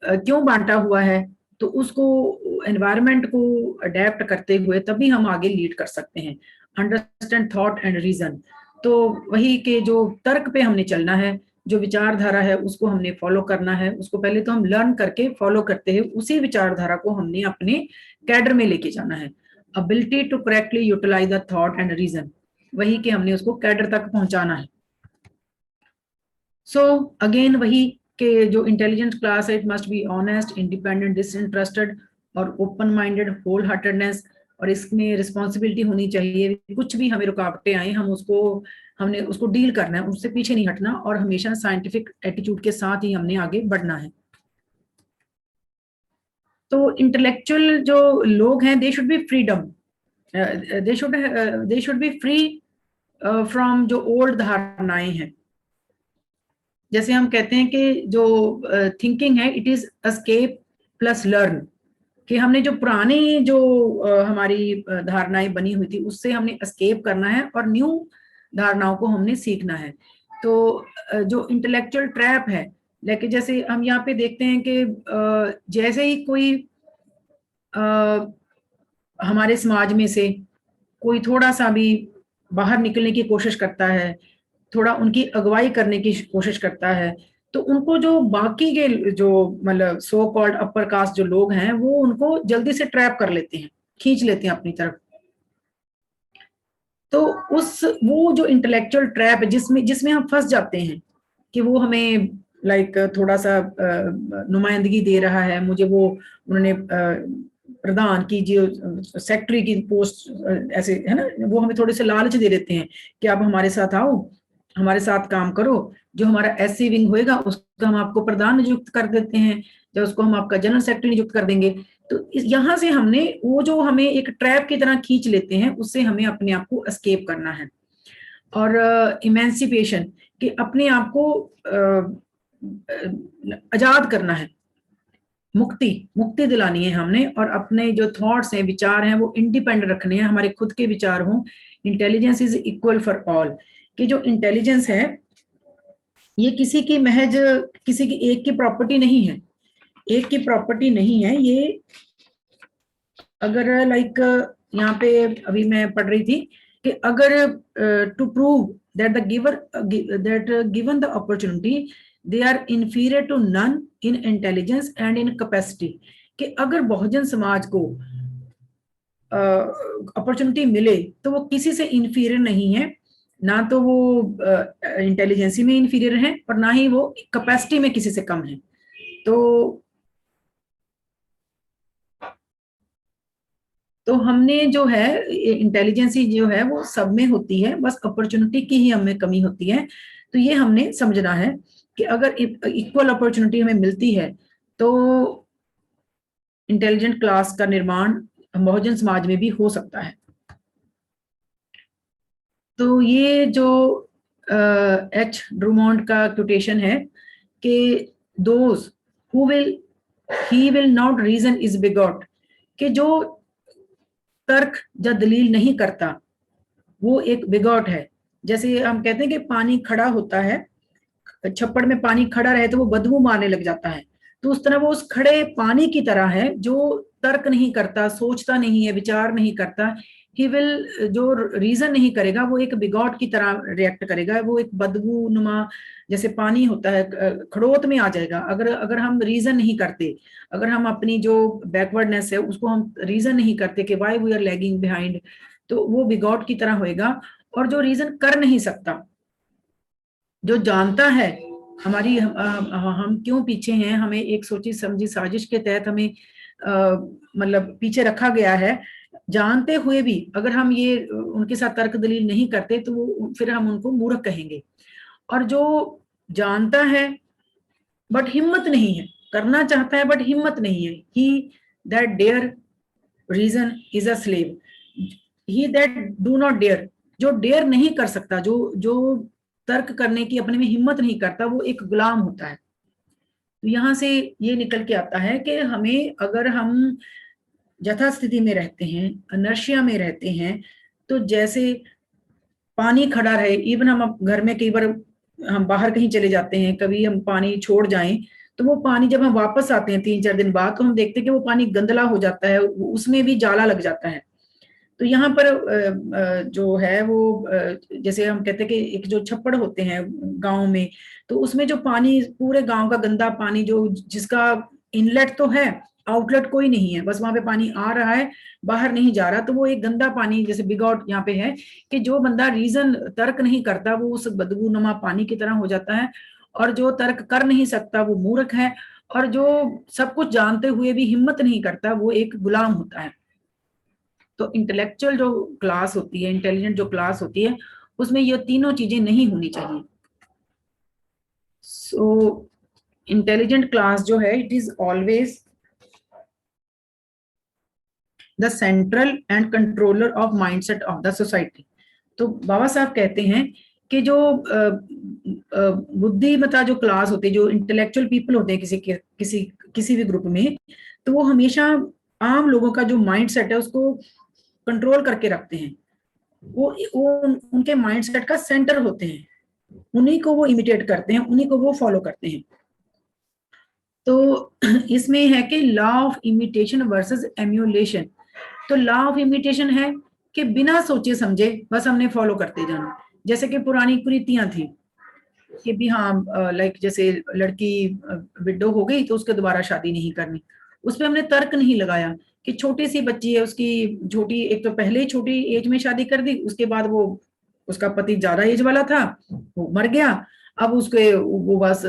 क्यों बांटा हुआ है। तो उसको एनवायरनमेंट को अडेप्ट करते हुए तभी हम आगे लीड कर सकते हैं। अंडरस्टैंड थॉट एंड रीजन, तो वही के जो तर्क पे हमने चलना है, जो विचारधारा है उसको हमने फॉलो करना है। उसको पहले तो हम लर्न करके फॉलो करते हैं, उसी विचारधारा को हमने अपने कैडर में लेके जाना है। Ability to correctly utilise the thought and reason, वही के हमने उसको कैडर तक पहुंचाना है। सो अगेन वही कि जो इंटेलिजेंट क्लास है, it must be honest, independent, disinterested और ओपन माइंडेड, होल हार्टेडनेस, और इसमें रिस्पॉन्सिबिलिटी होनी चाहिए। कुछ भी हमें रुकावटें आए हमने उसको डील करना है, उससे पीछे नहीं हटना और हमेशा साइंटिफिक एटीट्यूड के साथ ही हमने आगे बढ़ना है। तो इंटेलेक्चुअल जो लोग हैं they should be freedom, they should be free from जो ओल्ड धारणाएं हैं। जैसे हम कहते हैं कि जो थिंकिंग है it is escape plus learn, कि हमने जो पुरानी जो हमारी धारणाएं बनी हुई थी उससे हमने एस्केप करना है और न्यू धारणाओं को हमने सीखना है। तो जो इंटेलेक्चुअल ट्रैप है, लेकिन जैसे हम यहाँ पे देखते हैं कि जैसे ही कोई हमारे समाज में से कोई थोड़ा सा भी बाहर निकलने की कोशिश करता है, थोड़ा उनकी अगुवाई करने की कोशिश करता है, तो उनको जो बाकी के जो मतलब सो कॉल्ड अपर कास्ट जो लोग हैं वो उनको जल्दी से ट्रैप कर लेते हैं, खींच लेते हैं अपनी तरफ। तो वो जो इंटेलेक्चुअल ट्रैप है जिसमें जिसमें हम फंस जाते हैं कि वो हमें लाइक थोड़ा सा नुमाइंदगी दे रहा है, मुझे वो उन्होंने प्रधान की जो सेक्रेटरी की पोस्ट ऐसे है ना, वो हमें थोड़े से लालच दे देते हैं कि आप हमारे साथ आओ, हमारे साथ काम करो, जो हमारा एससी विंग होएगा उसका हम आपको प्रधान नियुक्त कर देते हैं, जब उसको हम आपका जनरल सेक्रेटरी नियुक्त कर देंगे। तो यहाँ से हमने वो जो हमें एक ट्रैप की तरह खींच लेते हैं उससे हमें अपने आप को एस्केप करना है। और इमेंसिपेशन कि अपने आप को आजाद करना है, मुक्ति मुक्ति दिलानी है हमने, और अपने जो थॉट्स हैं विचार हैं वो इंडिपेंडेंट रखने हैं, हमारे खुद के विचार हों। Intelligence is equal for all, कि जो इंटेलिजेंस है ये किसी की महज किसी की एक की प्रॉपर्टी नहीं है, एक की प्रॉपर्टी नहीं है ये। अगर लाइक यहाँ पे अभी मैं पढ़ रही थी कि अगर to prove that the giver that given the opportunity they are inferior to none in intelligence and in capacity, कि अगर बहुजन समाज को अपॉर्चुनिटी मिले तो वो किसी से इंफीरियर नहीं है, ना तो वो इंटेलिजेंसी में इंफीरियर है और ना ही वो कैपेसिटी में किसी से कम है। तो हमने जो है इंटेलिजेंसी जो है वो सब में होती है, बस अपॉर्चुनिटी की ही हमें कमी होती है। तो ये हमने समझना है कि अगर इक्वल अपॉर्चुनिटी हमें मिलती है तो इंटेलिजेंट क्लास का निर्माण बहुजन समाज में भी हो सकता है। तो ये जो एच ड्रूमोंट का क्वोटेशन है कि those who will he will not reason is bigot, कि जो तर्क या दलील नहीं करता वो एक बिगॉट है। जैसे हम कहते हैं कि पानी खड़ा होता है, छप्पड़ में पानी खड़ा रहे तो वो बदबू मारने लग जाता है, तो उस तरह वो उस खड़े पानी की तरह है जो तर्क नहीं करता, सोचता नहीं है, विचार नहीं करता। ही विल जो रीजन नहीं करेगा वो एक बिगॉट की तरह रिएक्ट करेगा, वो एक बदबू नुमा जैसे पानी होता है खड़ोत में आ जाएगा। अगर अगर हम रीजन नहीं करते, अगर हम अपनी जो बैकवर्डनेस है उसको हम रीजन नहीं करते कि why we are lagging behind, तो वो बिगॉट की तरह होएगा। और जो रीजन कर नहीं सकता, जो जानता है हमारी हम क्यों पीछे हैं, हमें एक सोची समझी साजिश के तहत हमें मतलब पीछे रखा गया है, जानते हुए भी अगर हम ये उनके साथ तर्क दलील नहीं करते तो फिर हम उनको मूर्ख कहेंगे। और जो जानता है बट हिम्मत नहीं है, करना चाहता है बट हिम्मत नहीं है, he that dare reason is a slave, he that do not dare, जो डेयर नहीं कर सकता, जो जो तर्क करने की अपने में हिम्मत नहीं करता, वो एक गुलाम होता है। तो यहां से ये निकल के आता है कि हमें अगर हम यथास्थिति में रहते हैं, अनर्शिया में रहते हैं, तो जैसे पानी खड़ा रहे, इवन हम घर में कई बार हम बाहर कहीं चले जाते हैं, कभी हम पानी छोड़ जाएं तो वो पानी जब हम वापस आते हैं 3-4 दिन बाद तो हम देखते हैं कि वो पानी गंदला हो जाता है, उसमें भी जाला लग जाता है। तो यहाँ पर जो है वो जैसे हम कहते हैं कि एक जो छप्पड़ होते हैं गांव में, तो उसमें जो पानी पूरे गांव का गंदा पानी जो जिसका इनलेट तो है आउटलेट कोई नहीं है, बस वहां पे पानी आ रहा है बाहर नहीं जा रहा, तो वो एक गंदा पानी जैसे बिगॉट यहाँ पे है कि जो बंदा रीजन तर्क नहीं करता वो उस बदबूनुमा पानी की तरह हो जाता है, और जो तर्क कर नहीं सकता वो मूर्ख है, और जो सब कुछ जानते हुए भी हिम्मत नहीं करता वो एक गुलाम होता है। तो इंटेलेक्चुअल जो क्लास होती है, इंटेलिजेंट जो क्लास होती है, उसमें ये तीनों चीजें नहीं होनी चाहिए। सो इंटेलिजेंट क्लास जो है it is always the central and controller of mindset of the society. तो बाबा साहब कहते हैं कि जो बुद्धिमता जो क्लास होती है, जो इंटेलेक्चुअल पीपल होते हैं किसी भी ग्रुप में, तो वो हमेशा आम लोगों का जो माइंड सेट है उसको कंट्रोल करके रखते हैं। वो उनके माइंड सेट का सेंटर होते हैं, उन्हीं को वो इमिटेट करते हैं, उन्हीं को वो फॉलो करते हैं। तो इसमें है कि law of imitation versus emulation. तो लॉ ऑफ इमिटेशन है कि बिना सोचे समझे बस हमने फॉलो करते जाना। जैसे कि पुरानी कुरीतियां थी कि भी हाँ लाइक जैसे लड़की विडो हो गई तो उसके दोबारा शादी नहीं करनी, उस पर हमने तर्क नहीं लगाया कि छोटी सी बच्ची है, उसकी छोटी, एक तो पहले ही छोटी एज में शादी कर दी, उसके बाद वो उसका पति ज्यादा एज वाला था, वो मर गया, अब उसके वो बस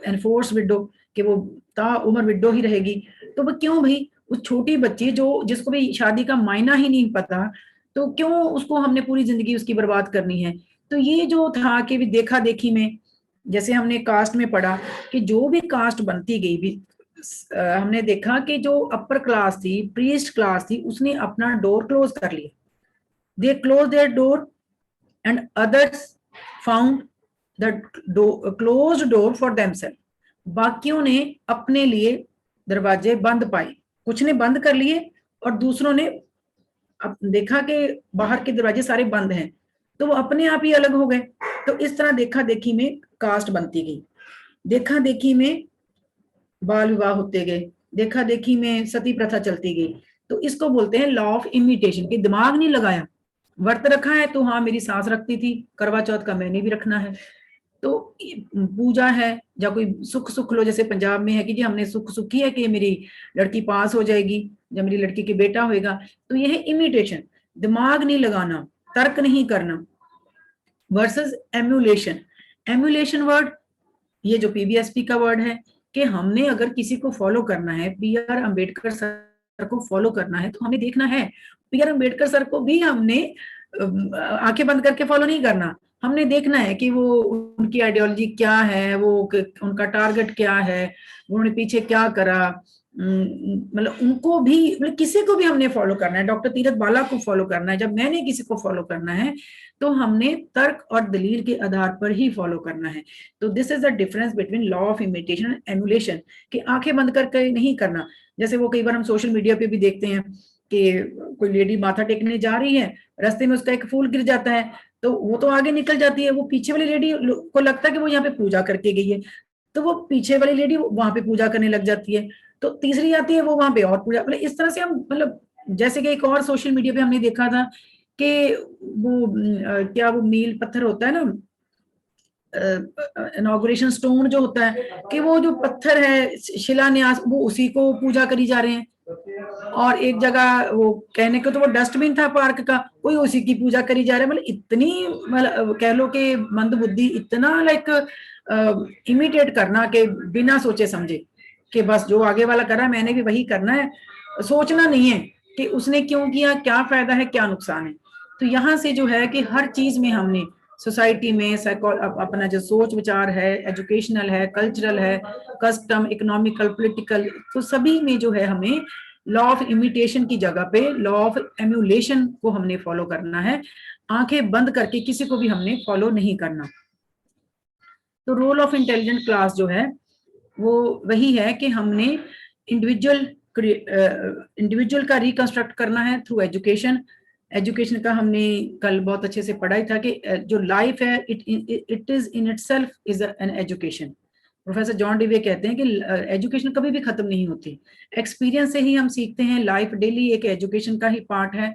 एनफोर्स विडो कि वो ता उम्र विडो ही रहेगी। तो वो क्यों भाई, उस छोटी बच्ची जो जिसको भी शादी का मायना ही नहीं पता, तो क्यों उसको हमने पूरी जिंदगी उसकी बर्बाद करनी है। तो ये जो था कि भी देखा देखी में, जैसे हमने कास्ट में पढ़ा कि जो भी कास्ट बनती गई भी, हमने देखा कि जो अपर क्लास थी, प्रीस्ट क्लास थी, उसने अपना डोर क्लोज कर लिया, they close their door and others found the closed door for themselves. बाकियों ने अपने लिए दरवाजे बंद पाए, कुछ ने बंद कर लिए और दूसरों ने देखा कि बाहर के दरवाजे सारे बंद हैं, तो वो अपने आप ही अलग हो गए। तो इस तरह देखा देखी में कास्ट बनती गई, देखा देखी में बाल विवाह होते गए, देखा देखी में सती प्रथा चलती गई। तो इसको बोलते हैं लॉ ऑफ इमिटेशन, कि दिमाग नहीं लगाया, व्रत रखा है तो हाँ मेरी सास रखती थी, करवा चौथ का मैंने भी रखना है। तो पूजा है या कोई सुख सुख लो, जैसे पंजाब में है कि जी हमने सुख सुखी है कि मेरी लड़की पास हो जाएगी या मेरी लड़की की बेटा होएगा। तो यह है इमिटेशन, दिमाग नहीं लगाना, तर्क नहीं करना। Versus emulation. एम्यूलेशन वर्ड, ये जो पीबीएसपी का वर्ड है, कि हमने अगर किसी को फॉलो करना है, पी आर अम्बेडकर सर को फॉलो करना है, तो हमें देखना है पी आर अम्बेडकर सर को भी हमने आंखें बंद करके फॉलो नहीं करना। हमने देखना है कि वो उनकी आइडियोलॉजी क्या है, वो उनका टारगेट क्या है, उन्होंने पीछे क्या करा, मतलब उनको भी, मतलब किसी को भी हमने फॉलो करना है। डॉक्टर तीरथ बाला को फॉलो करना है, जब मैंने किसी को फॉलो करना है तो हमने तर्क और दलील के आधार पर ही फॉलो करना है। तो this is the difference between law of imitation and emulation, कि आंखें बंद करके नहीं करना। जैसे वो कई बार हम सोशल मीडिया पे भी देखते हैं कि कोई लेडी माथा टेकने जा रही है, रास्ते में उसका एक फूल गिर जाता है, तो वो तो आगे निकल जाती है, वो पीछे वाली लेडी को लगता है कि वो यहाँ पे पूजा करके गई है, तो वो पीछे वाली लेडी वहां पे पूजा करने लग जाती है, तो तीसरी आती है वो वहां पे और पूजा, मतलब इस तरह से हम, मतलब जैसे कि एक और सोशल मीडिया पे हमने देखा था कि वो क्या वो मील पत्थर होता है ना, इनॉग्रेशन स्टोन जो होता है, कि वो जो पत्थर है शिलान्यास, वो उसी को पूजा करी जा रहे हैं। और एक जगह वो कहने को तो वो डस्टबिन था पार्क का, कोई उसी की पूजा करी जा रहा है। मतलब इतनी, मतलब कह लो कि मंद बुद्धि, इतना लाइक इमिटेट करना कि बिना सोचे समझे कि बस जो आगे वाला कर रहा है मैंने भी वही करना है, सोचना नहीं है कि उसने क्यों किया, क्या फायदा है, क्या नुकसान है। तो यहाँ से जो है कि हर चीज में हमने सोसाइटी में अपना जो सोच विचार है, एजुकेशनल है, कल्चरल है, कस्टम, इकोनॉमिकल, पॉलिटिकल, तो सभी में जो है हमें लॉ ऑफ इमिटेशन की जगह पे लॉ ऑफ एम्यूलेशन को हमने फॉलो करना है। आंखें बंद करके किसी को भी हमने फॉलो नहीं करना। तो रोल ऑफ इंटेलिजेंट क्लास जो है वो वही है कि हमने इंडिविजुअल का रिकंस्ट्रक्ट करना है थ्रू एजुकेशन। एजुकेशन का हमने कल बहुत अच्छे से पढ़ा ही था कि जो लाइफ है it is in itself is an education. Professor John Dewey कहते हैं कि एजुकेशन कभी भी खत्म नहीं होती, एक्सपीरियंस से ही हम सीखते हैं, लाइफ डेली एक एजुकेशन का ही पार्ट है।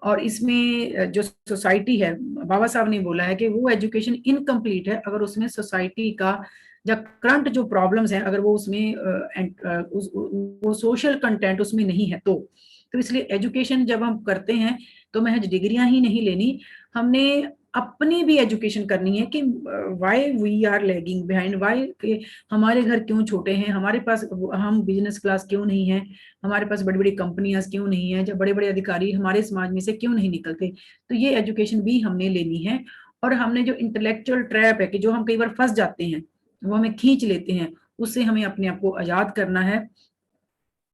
और इसमें जो सोसाइटी है, बाबा साहब ने बोला है कि वो एजुकेशन इनकम्प्लीट है अगर उसमें सोसाइटी का या करंट जो प्रॉब्लम्स हैं अगर वो उसमें वो सोशल कंटेंट उसमें नहीं है। तो इसलिए एजुकेशन जब हम करते हैं तो महज डिग्रियां ही नहीं लेनी, हमने अपनी भी एजुकेशन करनी है कि why we are lagging behind, why के हमारे घर क्यों छोटे हैं, हमारे पास हम बिजनेस क्लास क्यों नहीं है, हमारे पास बड़ी बड़ी कंपनियां क्यों नहीं है, जब बड़े बड़े अधिकारी हमारे समाज में से क्यों नहीं निकलते। तो ये एजुकेशन भी हमने लेनी है। और हमने जो इंटेलेक्चुअल ट्रैप है कि जो हम कई बार फंस जाते हैं, वो हमें खींच लेते हैं, उससे हमें अपने आप को आजाद करना है।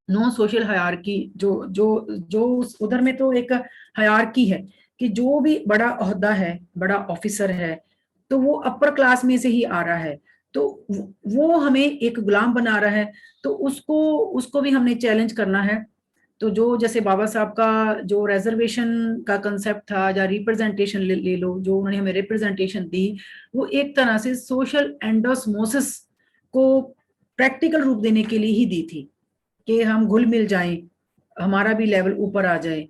नो सोशल हायरार्की, जो जो जो उधर में तो एक हायरार्की है कि जो भी बड़ा ओहदा है, बड़ा ऑफिसर है, तो वो अपर क्लास में से ही आ रहा है, तो वो हमें एक गुलाम बना रहा है, तो उसको उसको भी हमने चैलेंज करना है। तो जो जैसे बाबा साहब का जो रिजर्वेशन का कंसेप्ट था, या रिप्रेजेंटेशन ले लो, जो उन्होंने हमें रिप्रेजेंटेशन दी, वो एक तरह से सोशल एंडोस्मोसिस को प्रैक्टिकल रूप देने के लिए ही दी थी, कि हम घुल मिल जाएं, हमारा भी लेवल ऊपर आ जाए।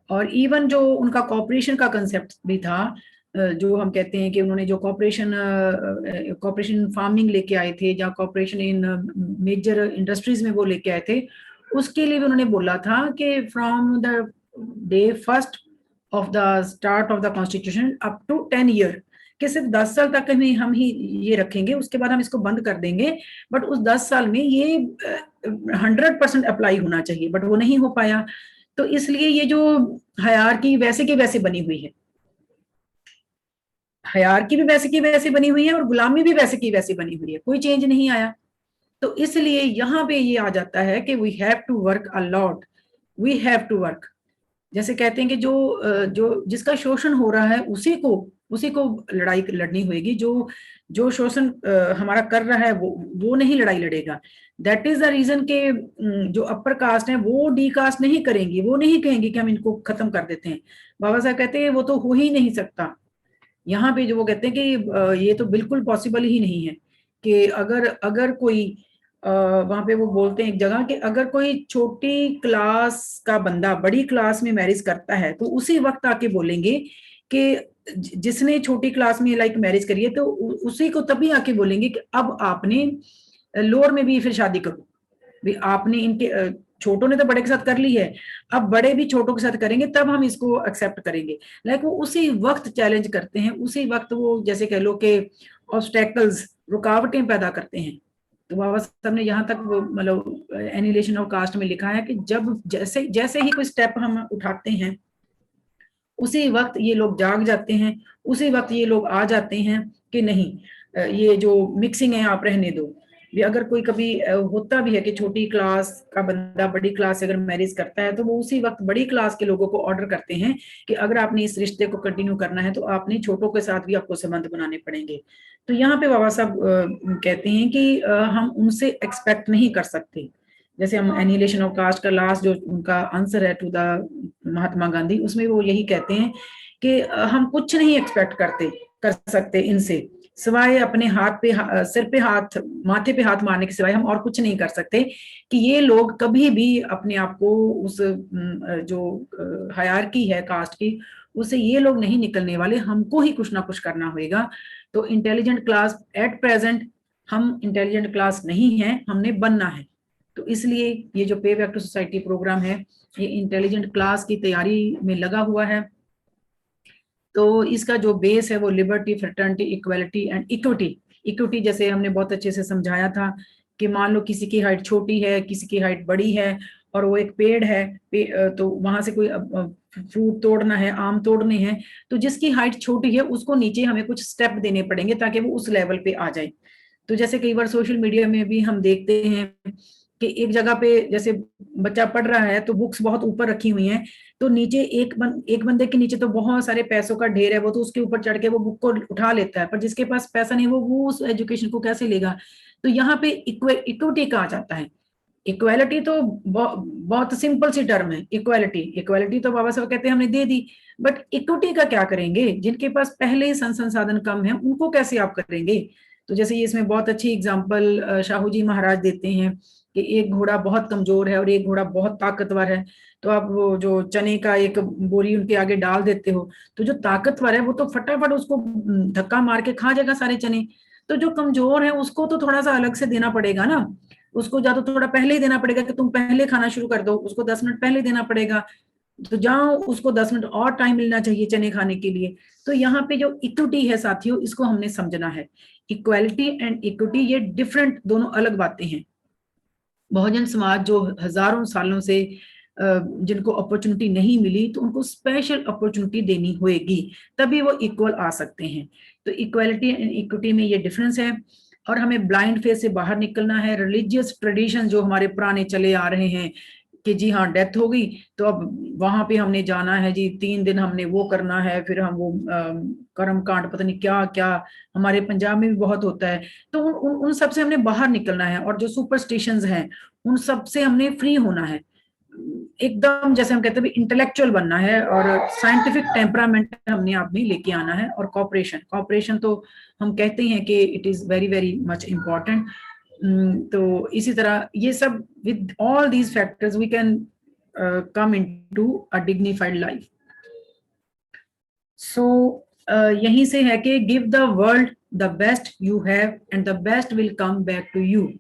और इवन जो उनका कॉपरेशन का कंसेप्ट भी था, जो हम कहते हैं कि उन्होंने जो कॉपरेशन फार्मिंग लेके आए थे, या कॉपरेशन इन मेजर इंडस्ट्रीज में वो लेके आए थे, उसके लिए भी उन्होंने बोला था कि from the day first of the start of the constitution up to 10 year, कि सिर्फ 10 साल तक हम ही ये रखेंगे, उसके बाद हम इसको बंद कर देंगे, बट उस 10 साल में ये 100% अप्लाई होना चाहिए, बट वो नहीं हो पाया। तो इसलिए ये जो हायरार्की वैसे की वैसे बनी हुई है, हायरार्की भी वैसे की वैसे बनी हुई है, और गुलामी भी वैसे की वैसे बनी हुई है, कोई चेंज नहीं आया। तो इसलिए यहाँ पे ये आ जाता है कि we have to work a lot, we have to work. जैसे कहते हैं कि जो जिसका शोषण हो रहा है उसी को लड़ाई लड़नी होगी, जो जो शोषण हमारा कर रहा है वो नहीं लड़ाई लड़ेगा। दैट इज द रीजन के जो अपर कास्ट है वो डी कास्ट नहीं करेंगी, वो नहीं कहेंगे कि हम इनको खत्म कर देते हैं। बाबा साहब कहते हैं वो तो हो ही नहीं सकता। यहाँ पे जो वो कहते हैं कि ये तो बिल्कुल पॉसिबल ही नहीं है कि अगर अगर कोई वहां पे वो बोलते हैं एक जगह कि अगर कोई छोटी क्लास का बंदा बड़ी क्लास में मैरिज करता है, तो उसी वक्त आके बोलेंगे कि जिसने छोटी क्लास में लाइक मैरिज करी है, तो उसी को तभी आके बोलेंगे कि अब आपने लोअर में भी फिर शादी करो, भी आपने इनके छोटों ने तो बड़े के साथ कर ली है, अब बड़े भी छोटों के साथ करेंगे, तब हम इसको एक्सेप्ट करेंगे। लाइक वो उसी वक्त चैलेंज करते हैं, उसी वक्त वो जैसे कह लो कि ऑब्स्टेकल्स, रुकावटें पैदा करते हैं। तो बाबा साहब ने यहाँ तक वो मतलब एनिलेशन ऑफ कास्ट में लिखा है कि जब जैसे जैसे ही कोई स्टेप हम उठाते हैं, उसी वक्त ये लोग जाग जाते हैं, उसी वक्त ये लोग आ जाते हैं कि नहीं, ये जो मिक्सिंग है आप रहने दो। भी अगर कोई कभी होता भी है कि छोटी क्लास का बंदा बड़ी क्लास से अगर मैरिज करता है, तो वो उसी वक्त बड़ी क्लास के लोगों को ऑर्डर करते हैं कि अगर आपने इस रिश्ते को कंटिन्यू करना है, तो आपने छोटों के साथ भी आपको संबंध बनाने पड़ेंगे। तो यहाँ पे बाबा साहब कहते हैं कि हम उनसे एक्सपेक्ट नहीं कर सकते। जैसे हम एनिहिलेशन ऑफ कास्ट का लास्ट जो उनका आंसर है टू द महात्मा गांधी, उसमें वो यही कहते हैं कि हम कुछ नहीं एक्सपेक्ट कर सकते इनसे, सिवाय अपने हाथ पे सिर पे हाथ, माथे पे हाथ मारने के सिवाय हम और कुछ नहीं कर सकते, कि ये लोग कभी भी अपने आप को उस जो हायरार्की है कास्ट की, उससे ये लोग नहीं निकलने वाले, हमको ही कुछ ना कुछ करना होगा। तो इंटेलिजेंट क्लास एट प्रेजेंट, हम इंटेलिजेंट क्लास नहीं है, हमने बनना है। तो इसलिए ये जो पे बैक टू सोसाइटी प्रोग्राम है, ये इंटेलिजेंट क्लास की तैयारी में लगा हुआ है। तो इसका जो बेस है वो liberty, fraternity, equality and equity. Equity जैसे हमने बहुत अच्छे से समझाया था कि मान लो किसी की हाइट छोटी है, किसी की हाइट बड़ी है, और वो एक पेड़ है, तो वहां से कोई फ्रूट तोड़ना है, आम तोड़ने हैं, तो जिसकी हाइट छोटी है उसको नीचे हमें कुछ स्टेप देने पड़ेंगे ताकि वो उस लेवल पे आ जाए। तो जैसे कई बार सोशल मीडिया में भी हम देखते हैं कि एक जगह पे जैसे बच्चा पढ़ रहा है, तो बुक्स बहुत ऊपर रखी हुई हैं, तो नीचे एक बंदे के नीचे तो बहुत सारे पैसों का ढेर है, वो तो उसके ऊपर चढ़ के वो बुक को उठा लेता है, पर जिसके पास पैसा नहीं वो उस एजुकेशन को कैसे लेगा। तो यहाँ पे इक्विटी कहा जाता है। इक्वालिटी तो बहुत सिंपल सी टर्म है, इक्वालिटी इक्वालिटी तो बाबा साहब कहते हैं हमने दे दी, बट इक्विटी का क्या करेंगे? जिनके पास पहले ही संसाधन कम है उनको कैसे आप करेंगे? तो जैसे ये इसमें बहुत अच्छी एग्जांपल शाहू जी महाराज देते हैं कि एक घोड़ा बहुत कमजोर है और एक घोड़ा बहुत ताकतवर है, तो आप वो जो चने का एक बोरी उनके आगे डाल देते हो, तो जो ताकतवर है वो तो फटाफट उसको धक्का मार के खा जाएगा सारे चने। तो जो कमजोर है उसको तो थोड़ा सा अलग से देना पड़ेगा ना, उसको या तो थोड़ा पहले ही देना पड़ेगा कि तुम पहले खाना शुरू कर दो, उसको 10 मिनट पहले देना पड़ेगा, तो जाओ उसको 10 मिनट और टाइम मिलना चाहिए चने खाने के लिए। तो यहाँ पे जो इक्विटी है साथियों, इसको हमने समझना है। इक्वालिटी एंड इक्विटी ये डिफरेंट, दोनों अलग बातें हैं। बहुजन समाज जो हजारों सालों से जिनको अपॉर्चुनिटी नहीं मिली, तो उनको स्पेशल अपॉर्चुनिटी देनी होगी, तभी वो इक्वल आ सकते हैं। तो इक्वालिटी एंड इक्विटी में ये डिफरेंस है। और हमें ब्लाइंड फेस से बाहर निकलना है। रिलीजियस ट्रेडिशन जो हमारे पुराने चले आ रहे हैं कि जी हाँ डेथ हो गई तो अब वहां पे हमने जाना है जी, 3 दिन हमने वो करना है, फिर हम वो कर्म कांड पता नहीं क्या क्या हमारे पंजाब में भी बहुत होता है। तो उन सब से हमने बाहर निकलना है, और जो सुपरस्टिशंस हैं उन सब से हमने फ्री होना है। एकदम जैसे हम कहते हैं इंटेलेक्चुअल बनना है, और साइंटिफिक टेम्परामेंट हमने आप में लेके आना है। और कॉपरेशन तो हम कहते हैं कि it is very very much important. तो इसी तरह ये सब with all these factors we can come into a dignified life. So यहीं से है कि give the world the best you have and the best will come back to you.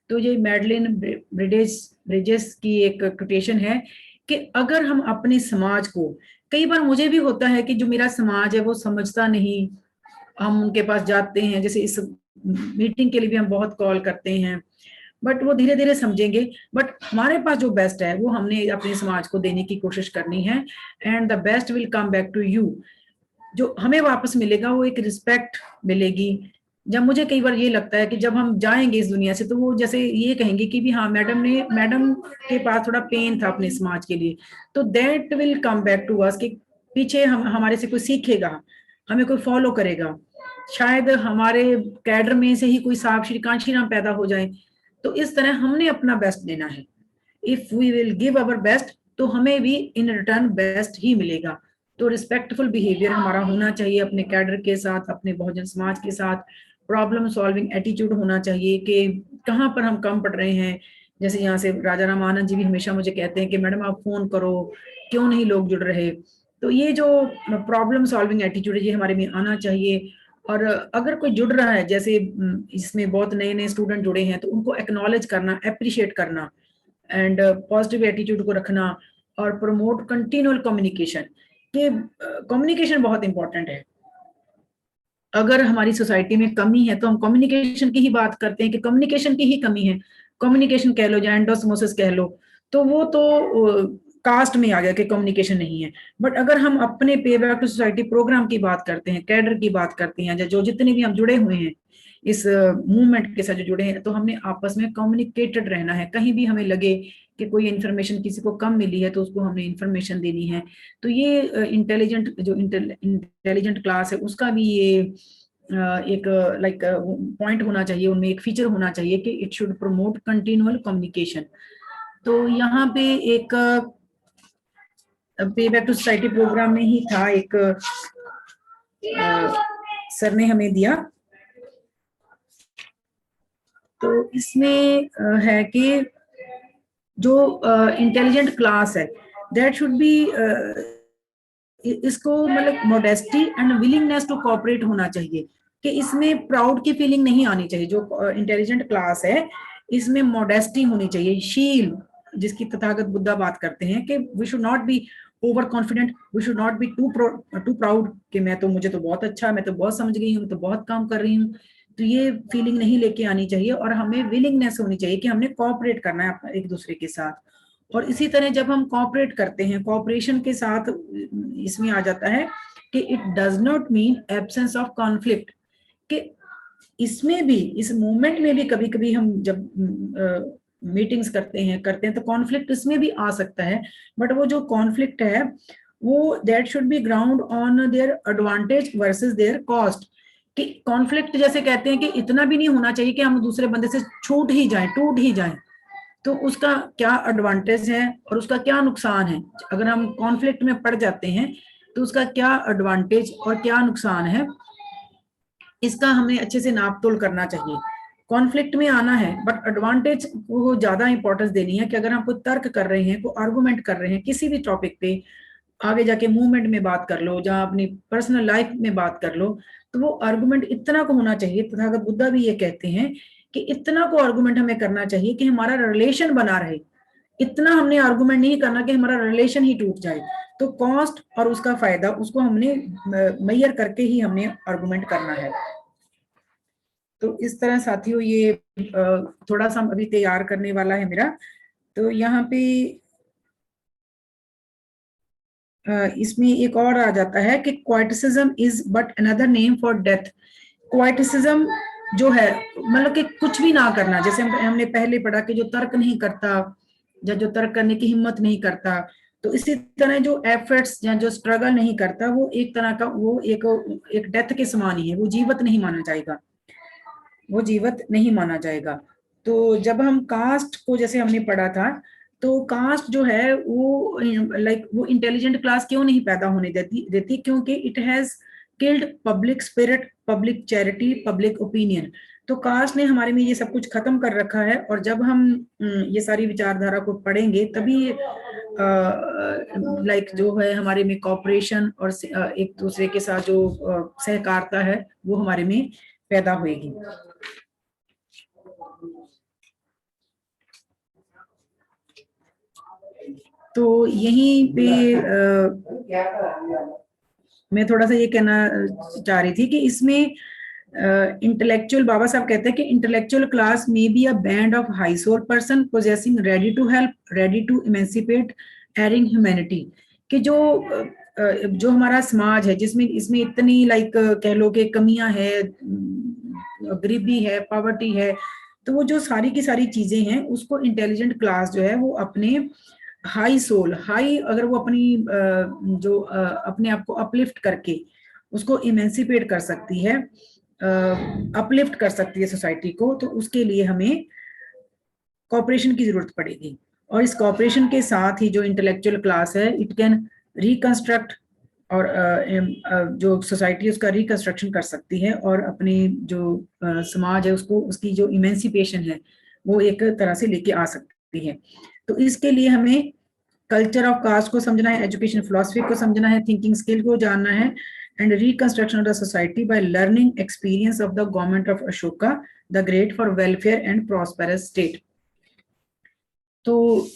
तो ये मैडलिन ब्रिजेस की एक कोटेशन है कि अगर हम अपने समाज को, कई बार मुझे भी होता है कि जो मेरा समाज है वो समझता नहीं, हम उनके पास जाते हैं, जैसे इस मीटिंग के लिए भी हम बहुत कॉल करते हैं, बट वो धीरे धीरे समझेंगे। बट हमारे पास जो बेस्ट है वो हमने अपने समाज को देने की कोशिश करनी है, and the best will come back to you. जो हमें वापस मिलेगा वो एक रिस्पेक्ट मिलेगी। जब मुझे कई बार ये लगता है कि जब हम जाएंगे इस दुनिया से तो वो जैसे ये कहेंगे कि भी हाँ मैडम के पास थोड़ा पेन था अपने समाज के लिए, तो that will come back to us कि पीछे हम हमारे से कोई सीखेगा, हमें कोई फॉलो करेगा, शायद हमारे कैडर में से ही कोई साहब श्री कांशी राम पैदा हो जाए। तो इस तरह हमने अपना बेस्ट देना है। If we will give our best तो हमें भी इन रिटर्न बेस्ट ही मिलेगा। तो रिस्पेक्टफुल बिहेवियर हमारा होना चाहिए अपने कैडर के साथ, अपने बहुजन समाज के साथ। प्रॉब्लम सॉल्विंग एटीट्यूड होना चाहिए कि कहाँ पर हम कम पड़ रहे हैं। जैसे यहाँ से राजा राम आनंद जी भी हमेशा मुझे कहते हैं कि मैडम आप फोन करो, क्यों नहीं लोग जुड़ रहे। तो ये जो प्रॉब्लम सॉल्विंग एटीट्यूड है ये हमारे में आना चाहिए। और अगर कोई जुड़ रहा है, जैसे इसमें बहुत नए नए स्टूडेंट जुड़े हैं, तो उनको एक्नॉलेज करना, अप्रिशिएट करना, एंड पॉजिटिव एटीट्यूड को रखना, और प्रमोट कंटिन्यूअल कम्युनिकेशन। कि कम्युनिकेशन बहुत इंपॉर्टेंट है। अगर हमारी सोसाइटी में कमी है तो हम कम्युनिकेशन की ही बात करते हैं कि कम्युनिकेशन की ही कमी है। कम्युनिकेशन कह लो या एंडोस्मोसिस कह लो, तो वो तो कास्ट में आ गया कि कम्युनिकेशन नहीं है। बट अगर हम अपने पे बैक टू सोसाइटी प्रोग्राम की बात करते हैं, कैडर की बात करते हैं, जो जितने भी हम जुड़े हुए हैं इस मूवमेंट के साथ जो जुड़े हैं, तो हमने आपस में कम्युनिकेटेड रहना है। कहीं भी हमें लगे कि कोई इन्फॉर्मेशन किसी को कम मिली है तो उसको हमने इन्फॉर्मेशन देनी है। तो ये इंटेलिजेंट क्लास है उसका भी ये एक लाइक पॉइंट होना चाहिए, उनमें एक फीचर होना चाहिए कि it should promote continual communication. तो यहाँ पे एक पे बैक टू सोसाइटी प्रोग्राम में ही था, एक सर ने हमें दिया, तो इसमें है कि जो इंटेलिजेंट क्लास है दैट शुड बी, इसको मतलब modesty and willingness to cooperate होना चाहिए, कि इसमें प्राउड की फीलिंग नहीं आनी चाहिए। जो इंटेलिजेंट क्लास है इसमें मोडेस्टी होनी चाहिए, शील, जिसकी तथागत बुद्धा बात करते हैं कि we should not be over confident, we should not be too proud कि मैं तो, मुझे तो बहुत अच्छा, मैं तो बहुत समझ गई हूँ, तो बहुत काम कर रही हूँ। तो ये फीलिंग नहीं लेके आनी चाहिए, और हमें विलिंगनेस होनी चाहिए कि हमने कोऑपरेट करना है एक दूसरे के साथ। और इसी तरह जब हम कोऑपरेट करते हैं, कोऑपरेशन के साथ इसमें आ जाता है कि it does not mean absence of conflict, कि इसमें भी, इस मूवमेंट में भी कभी कभी हम जब मीटिंग्स करते हैं तो कॉन्फ्लिक्ट इसमें भी आ सकता है। बट वो जो कॉन्फ्लिक्ट है वो that should B ground on their advantage versus there cost. कि कॉन्फ्लिक्ट जैसे कहते हैं कि इतना भी नहीं होना चाहिए कि हम दूसरे बंदे से छूट ही जाएं, टूट ही जाएं। तो उसका क्या एडवांटेज है और उसका क्या नुकसान है। अगर हम कॉन्फ्लिक्ट में पड़ जाते हैं तो उसका क्या एडवांटेज और क्या नुकसान है, इसका हमें अच्छे से नाप तोल करना चाहिए। कॉन्फ्लिक्ट में आना है बट एडवांटेज को ज्यादा इंपॉर्टेंस देनी है कि अगर हम कोई तर्क कर रहे हैं, कोई आर्गुमेंट कर रहे हैं किसी भी टॉपिक पे, आगे जाके मूवमेंट में बात कर लो, जहाँ अपनी पर्सनल लाइफ में बात कर लो, तो वो आर्गुमेंट इतना को होना चाहिए। तथागत बुद्धा भी ये कहते हैं कि इतना को आर्गुमेंट हमें करना चाहिए कि हमारा रिलेशन बना रहे। इतना हमने आर्गुमेंट नहीं करना कि हमारा रिलेशन ही टूट जाए। तो कॉस्ट और उसका फायदा उसको हमने मेजर करके ही हमने आर्गुमेंट करना है। तो इस तरह साथियों ये थोड़ा सा अभी तैयार करने वाला है मेरा। तो यहाँ पे इसमें एक और आ जाता है कि quietism is but another name for death. Quietism जो है मतलब कि कुछ भी ना करना, जैसे हमने पहले पढ़ा कि जो तर्क नहीं करता या जो तर्क करने की हिम्मत नहीं करता, तो इसी तरह जो एफर्ट्स या जो स्ट्रगल नहीं करता वो एक तरह का वो एक डेथ के समान ही है, वो जीवित नहीं माना जाएगा, वो जीवित नहीं माना जाएगा। तो जब हम कास्ट को जैसे हमने पढ़ा था, तो कास्ट जो है वो लाइक वो इंटेलिजेंट क्लास क्यों नहीं पैदा होने देती, क्योंकि it has killed public spirit, public charity, public opinion. तो कास्ट ने हमारे में ये सब कुछ खत्म कर रखा है, और जब हम ये सारी विचारधारा को पढ़ेंगे तभी लाइक जो है हमारे में कॉपरेशन और एक दूसरे के साथ जो सहकारिता है वो हमारे में पैदा होगी। तो यहीं पे मैं थोड़ा सा ये कहना चाह रही थी कि इसमें इंटेलेक्चुअल, बाबा साहब कहते हैं कि इंटेलेक्चुअल क्लास में be a band of high soul person possessing ready to help, ready to emancipate, erring humanity, कि जो हमारा समाज है जिसमें इसमें इतनी लाइक कह लो कि कमियां है, गरीबी है, पॉवर्टी है, तो वो जो सारी की सारी चीजें हैं उसको इंटेलिजेंट क्लास जो है वो अपने हाई सोल, हाई अगर वो अपनी जो अपने आप को अपलिफ्ट करके उसको इमेंसिपेट कर सकती है, अपलिफ्ट कर सकती है सोसाइटी को, तो उसके लिए हमें कॉपरेशन की जरूरत पड़ेगी। और इस कॉपरेशन के साथ ही जो इंटेलेक्चुअल क्लास है इट कैन रिकंस्ट्रक्ट, और जो सोसाइटी उसका रिकंस्ट्रक्शन कर सकती है, और अपनी जो समाज है उसको उसकी जो इमेंसिपेशन है वो एक तरह से लेके आ सकती है। तो इसके लिए हमें कल्चर ऑफ कास्ट को समझना है, एजुकेशन फिलॉसफी को समझना है, थिंकिंग स्किल को जानना है, and reconstruction of the society by learning experience of the government of Ashoka the great for welfare and prosperous state. तो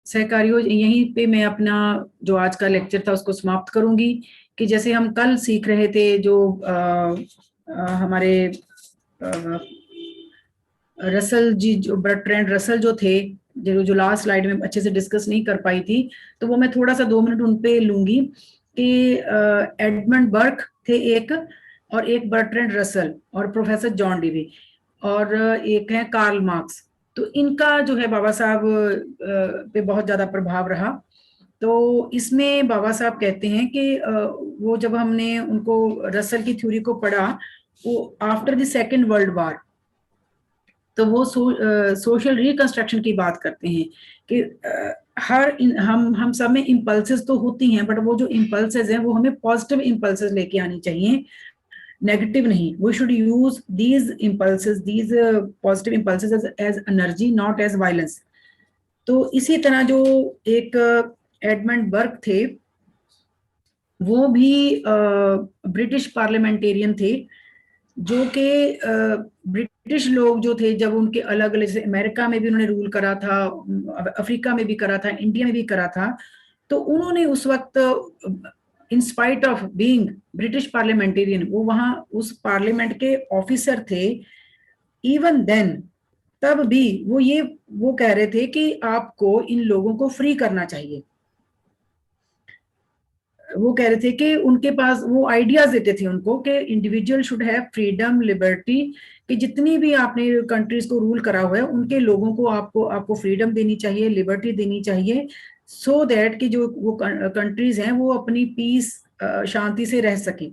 सहकारियों, यहीं पे मैं अपना जो आज का लेक्चर था उसको समाप्त करूंगी, कि जैसे हम कल सीख रहे थे जो हमारे रसल जी, जो बर्ट्रैंड रसल जो थे, जो लास्ट स्लाइड में अच्छे से डिस्कस नहीं कर पाई थी, तो वो मैं थोड़ा सा 2 मिनट उन पे लूंगी कि एडमंड बर्क थे एक, और एक बर्ट्रैंड रसल, और प्रोफेसर जॉन डीवी, और एक है कार्ल मार्क्स। तो इनका जो है बाबा साहब पे बहुत ज्यादा प्रभाव रहा। तो इसमें बाबा साहब कहते हैं कि वो जब हमने उनको रसल की थ्योरी को पढ़ा, वो after the second world war, तो वो सोशल रिकंस्ट्रक्शन की बात करते हैं कि हम सब में इम्पल्सेस तो होती हैं, बट वो जो इम्पल्सेस हैं वो हमें पॉजिटिव इम्पल्सेस लेके आनी चाहिए, नेगेटिव नहीं। We should use these impulses, these positive impulses as energy, not as violence. तो इसी तरह जो एक एडमंड बर्क थे, वो भी ब्रिटिश पार्लियामेंटेरियन थे, जो कि ब्रिटिश लोग जो थे जब उनके अलग अलग, जैसे अमेरिका में भी उन्होंने रूल करा था, अफ्रीका में भी करा था, इंडिया में भी करा था, तो उन्होंने उस वक्त in spite of being British parliamentarian, वो वहां उस पार्लियामेंट के ऑफिसर थे, इवन देन तब भी वो कह रहे थे कि आपको इन लोगों को फ्री करना चाहिए। वो कह रहे थे कि उनके पास वो आइडियाज देते थे उनको कि individual should have freedom, liberty, कि जितनी भी आपने कंट्रीज को रूल करा हुआ है उनके लोगों को आपको फ्रीडम देनी चाहिए, लिबर्टी देनी चाहिए, सो दैट कि जो वो कंट्रीज हैं वो अपनी पीस, शांति से रह सके।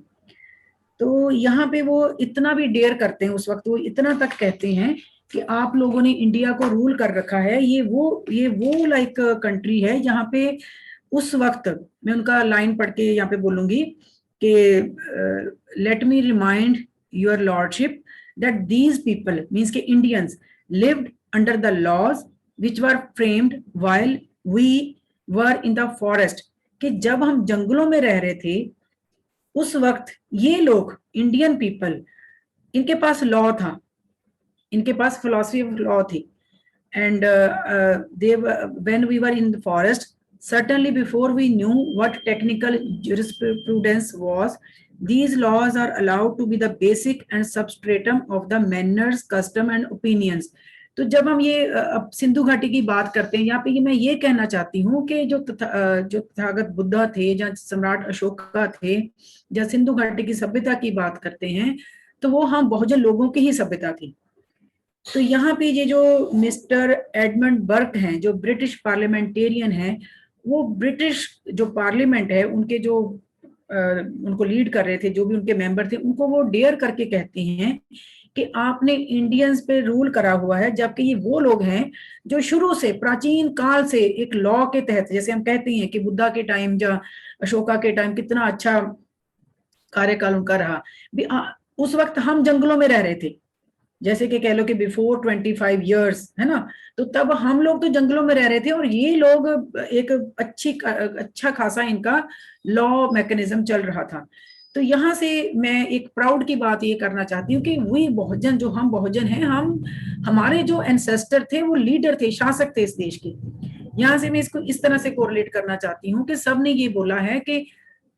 तो यहाँ पे वो इतना भी डेयर करते हैं, उस वक्त वो इतना तक कहते हैं कि आप लोगों ने इंडिया को रूल कर रखा है, ये वो लाइक कंट्री है जहाँ पे उस वक्त, मैं उनका लाइन पढ़ के यहाँ पे बोलूंगी कि let me remind your lordship that these people means के Indians lived under the laws which were framed while we were in the forest, कि जब हम जंगलों में रह रहे थे उस वक्त ये लोग इंडियन पीपल, इनके पास लॉ था, इनके पास फिलॉसफी ऑफ लॉ थी, and they when we were in the forest, certainly before we knew what technical jurisprudence was, these laws are allowed to be the basic and substratum of the manners, custom and opinions. तो जब हम ये अब सिंधु घाटी की बात करते हैं, यहाँ पे मैं ये कहना चाहती हूँ कि जो तथागत बुद्धा थे, या सम्राट अशोका थे, या सिंधु घाटी की सभ्यता की बात करते हैं, तो वो हम बहुजन लोगों की ही सभ्यता थी। तो यहाँ पे ये जो मिस्टर एडमंड बर्क हैं, जो ब्रिटिश पार्लियामेंटेरियन हैं, वो ब्रिटिश जो पार्लियामेंट है उनके जो उनको लीड कर रहे थे, जो भी उनके मेंबर थे, उनको वो डेयर करके कहते हैं कि आपने इंडियंस पे रूल करा हुआ है, जबकि ये वो लोग हैं जो शुरू से प्राचीन काल से एक लॉ के तहत, जैसे हम कहते हैं कि बुद्धा के टाइम या अशोका के टाइम कितना अच्छा कार्यकाल उनका रहा, उस वक्त हम जंगलों में रह रहे थे, जैसे कि कह लो कि बिफोर 25 इयर्स, है ना, तो तब हम लोग तो जंगलों में रह रहे थे और ये लोग एक अच्छा खासा इनका लॉ मैकेनिज्म चल रहा था। तो यहाँ से मैं एक प्राउड की बात ये करना चाहती हूँ कि वही बहुजन, जो हम बहुजन हैं, हम हमारे जो एंसेस्टर थे वो लीडर थे, शासक थे इस देश के। यहाँ से मैं इसको इस तरह से कोरिलेट करना चाहती हूँ कि सबने ये बोला है कि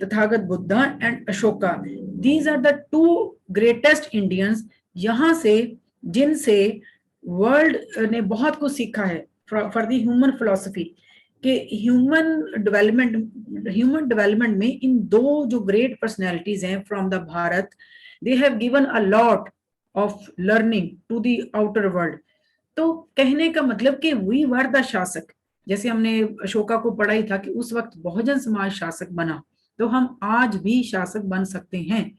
Tathagata Buddha and Ashoka, these are the two greatest Indians, यहाँ से जिनसे वर्ल्ड ने बहुत कुछ सीखा है फॉर द ह्यूमन फिलॉसफी, कि ह्यूमन डेवलपमेंट में इन दो जो ग्रेट पर्सनैलिटीज हैं from the Bharat, they have given a lot of learning to the outer world. तो कहने का मतलब कि वी वर द शासक, जैसे हमने अशोका को पढ़ा ही था कि उस वक्त बहुजन समाज शासक बना, तो हम आज भी शासक बन सकते हैं।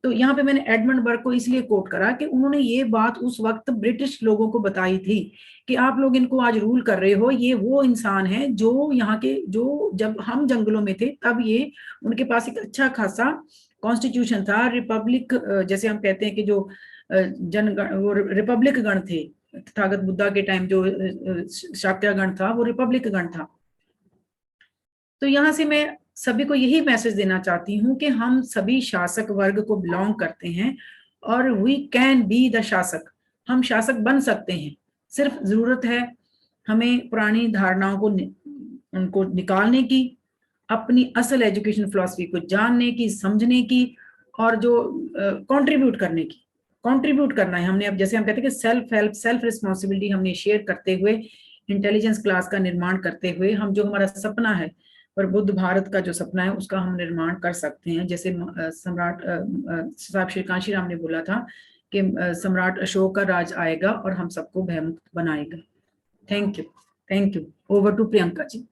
तो यहाँ पे मैंने एडमंड बर्क को इसलिए कोट करा कि उन्होंने ये बात उस वक्त ब्रिटिश लोगों को बताई थी कि आप लोग इनको आज रूल कर रहे हो, ये वो इंसान है जो यहाँ के, जो जब हम जंगलों में थे तब ये उनके पास एक अच्छा खासा कॉन्स्टिट्यूशन था, रिपब्लिक, जैसे हम कहते हैं कि जो जनगण, वो रिपब्लिक गण थे, तथागत बुद्धा के टाइम जो शाक्य गण था वो रिपब्लिक गण था। तो यहाँ से मैं सभी को यही मैसेज देना चाहती हूँ कि हम सभी शासक वर्ग को बिलोंग करते हैं और वी कैन बी द शासक, हम शासक बन सकते हैं। सिर्फ जरूरत है हमें पुरानी धारणाओं को उनको निकालने की, अपनी असल एजुकेशन फिलॉसफी को जानने की, समझने की, और जो कंट्रीब्यूट करने की, कंट्रीब्यूट करना है हमने। अब जैसे हम कहते हैं कि सेल्फ हेल्प, सेल्फ रिस्पॉन्सिबिलिटी हमने शेयर करते हुए, इंटेलिजेंस क्लास का निर्माण करते हुए, हम जो हमारा सपना है और बुद्ध भारत का जो सपना है उसका हम निर्माण कर सकते हैं। जैसे सम्राट साहब श्री कांशी राम ने बोला था कि सम्राट अशोक का राज आएगा और हम सबको भयमुक्त बनाएगा। Thank you, thank you. Over to Priyanka ji.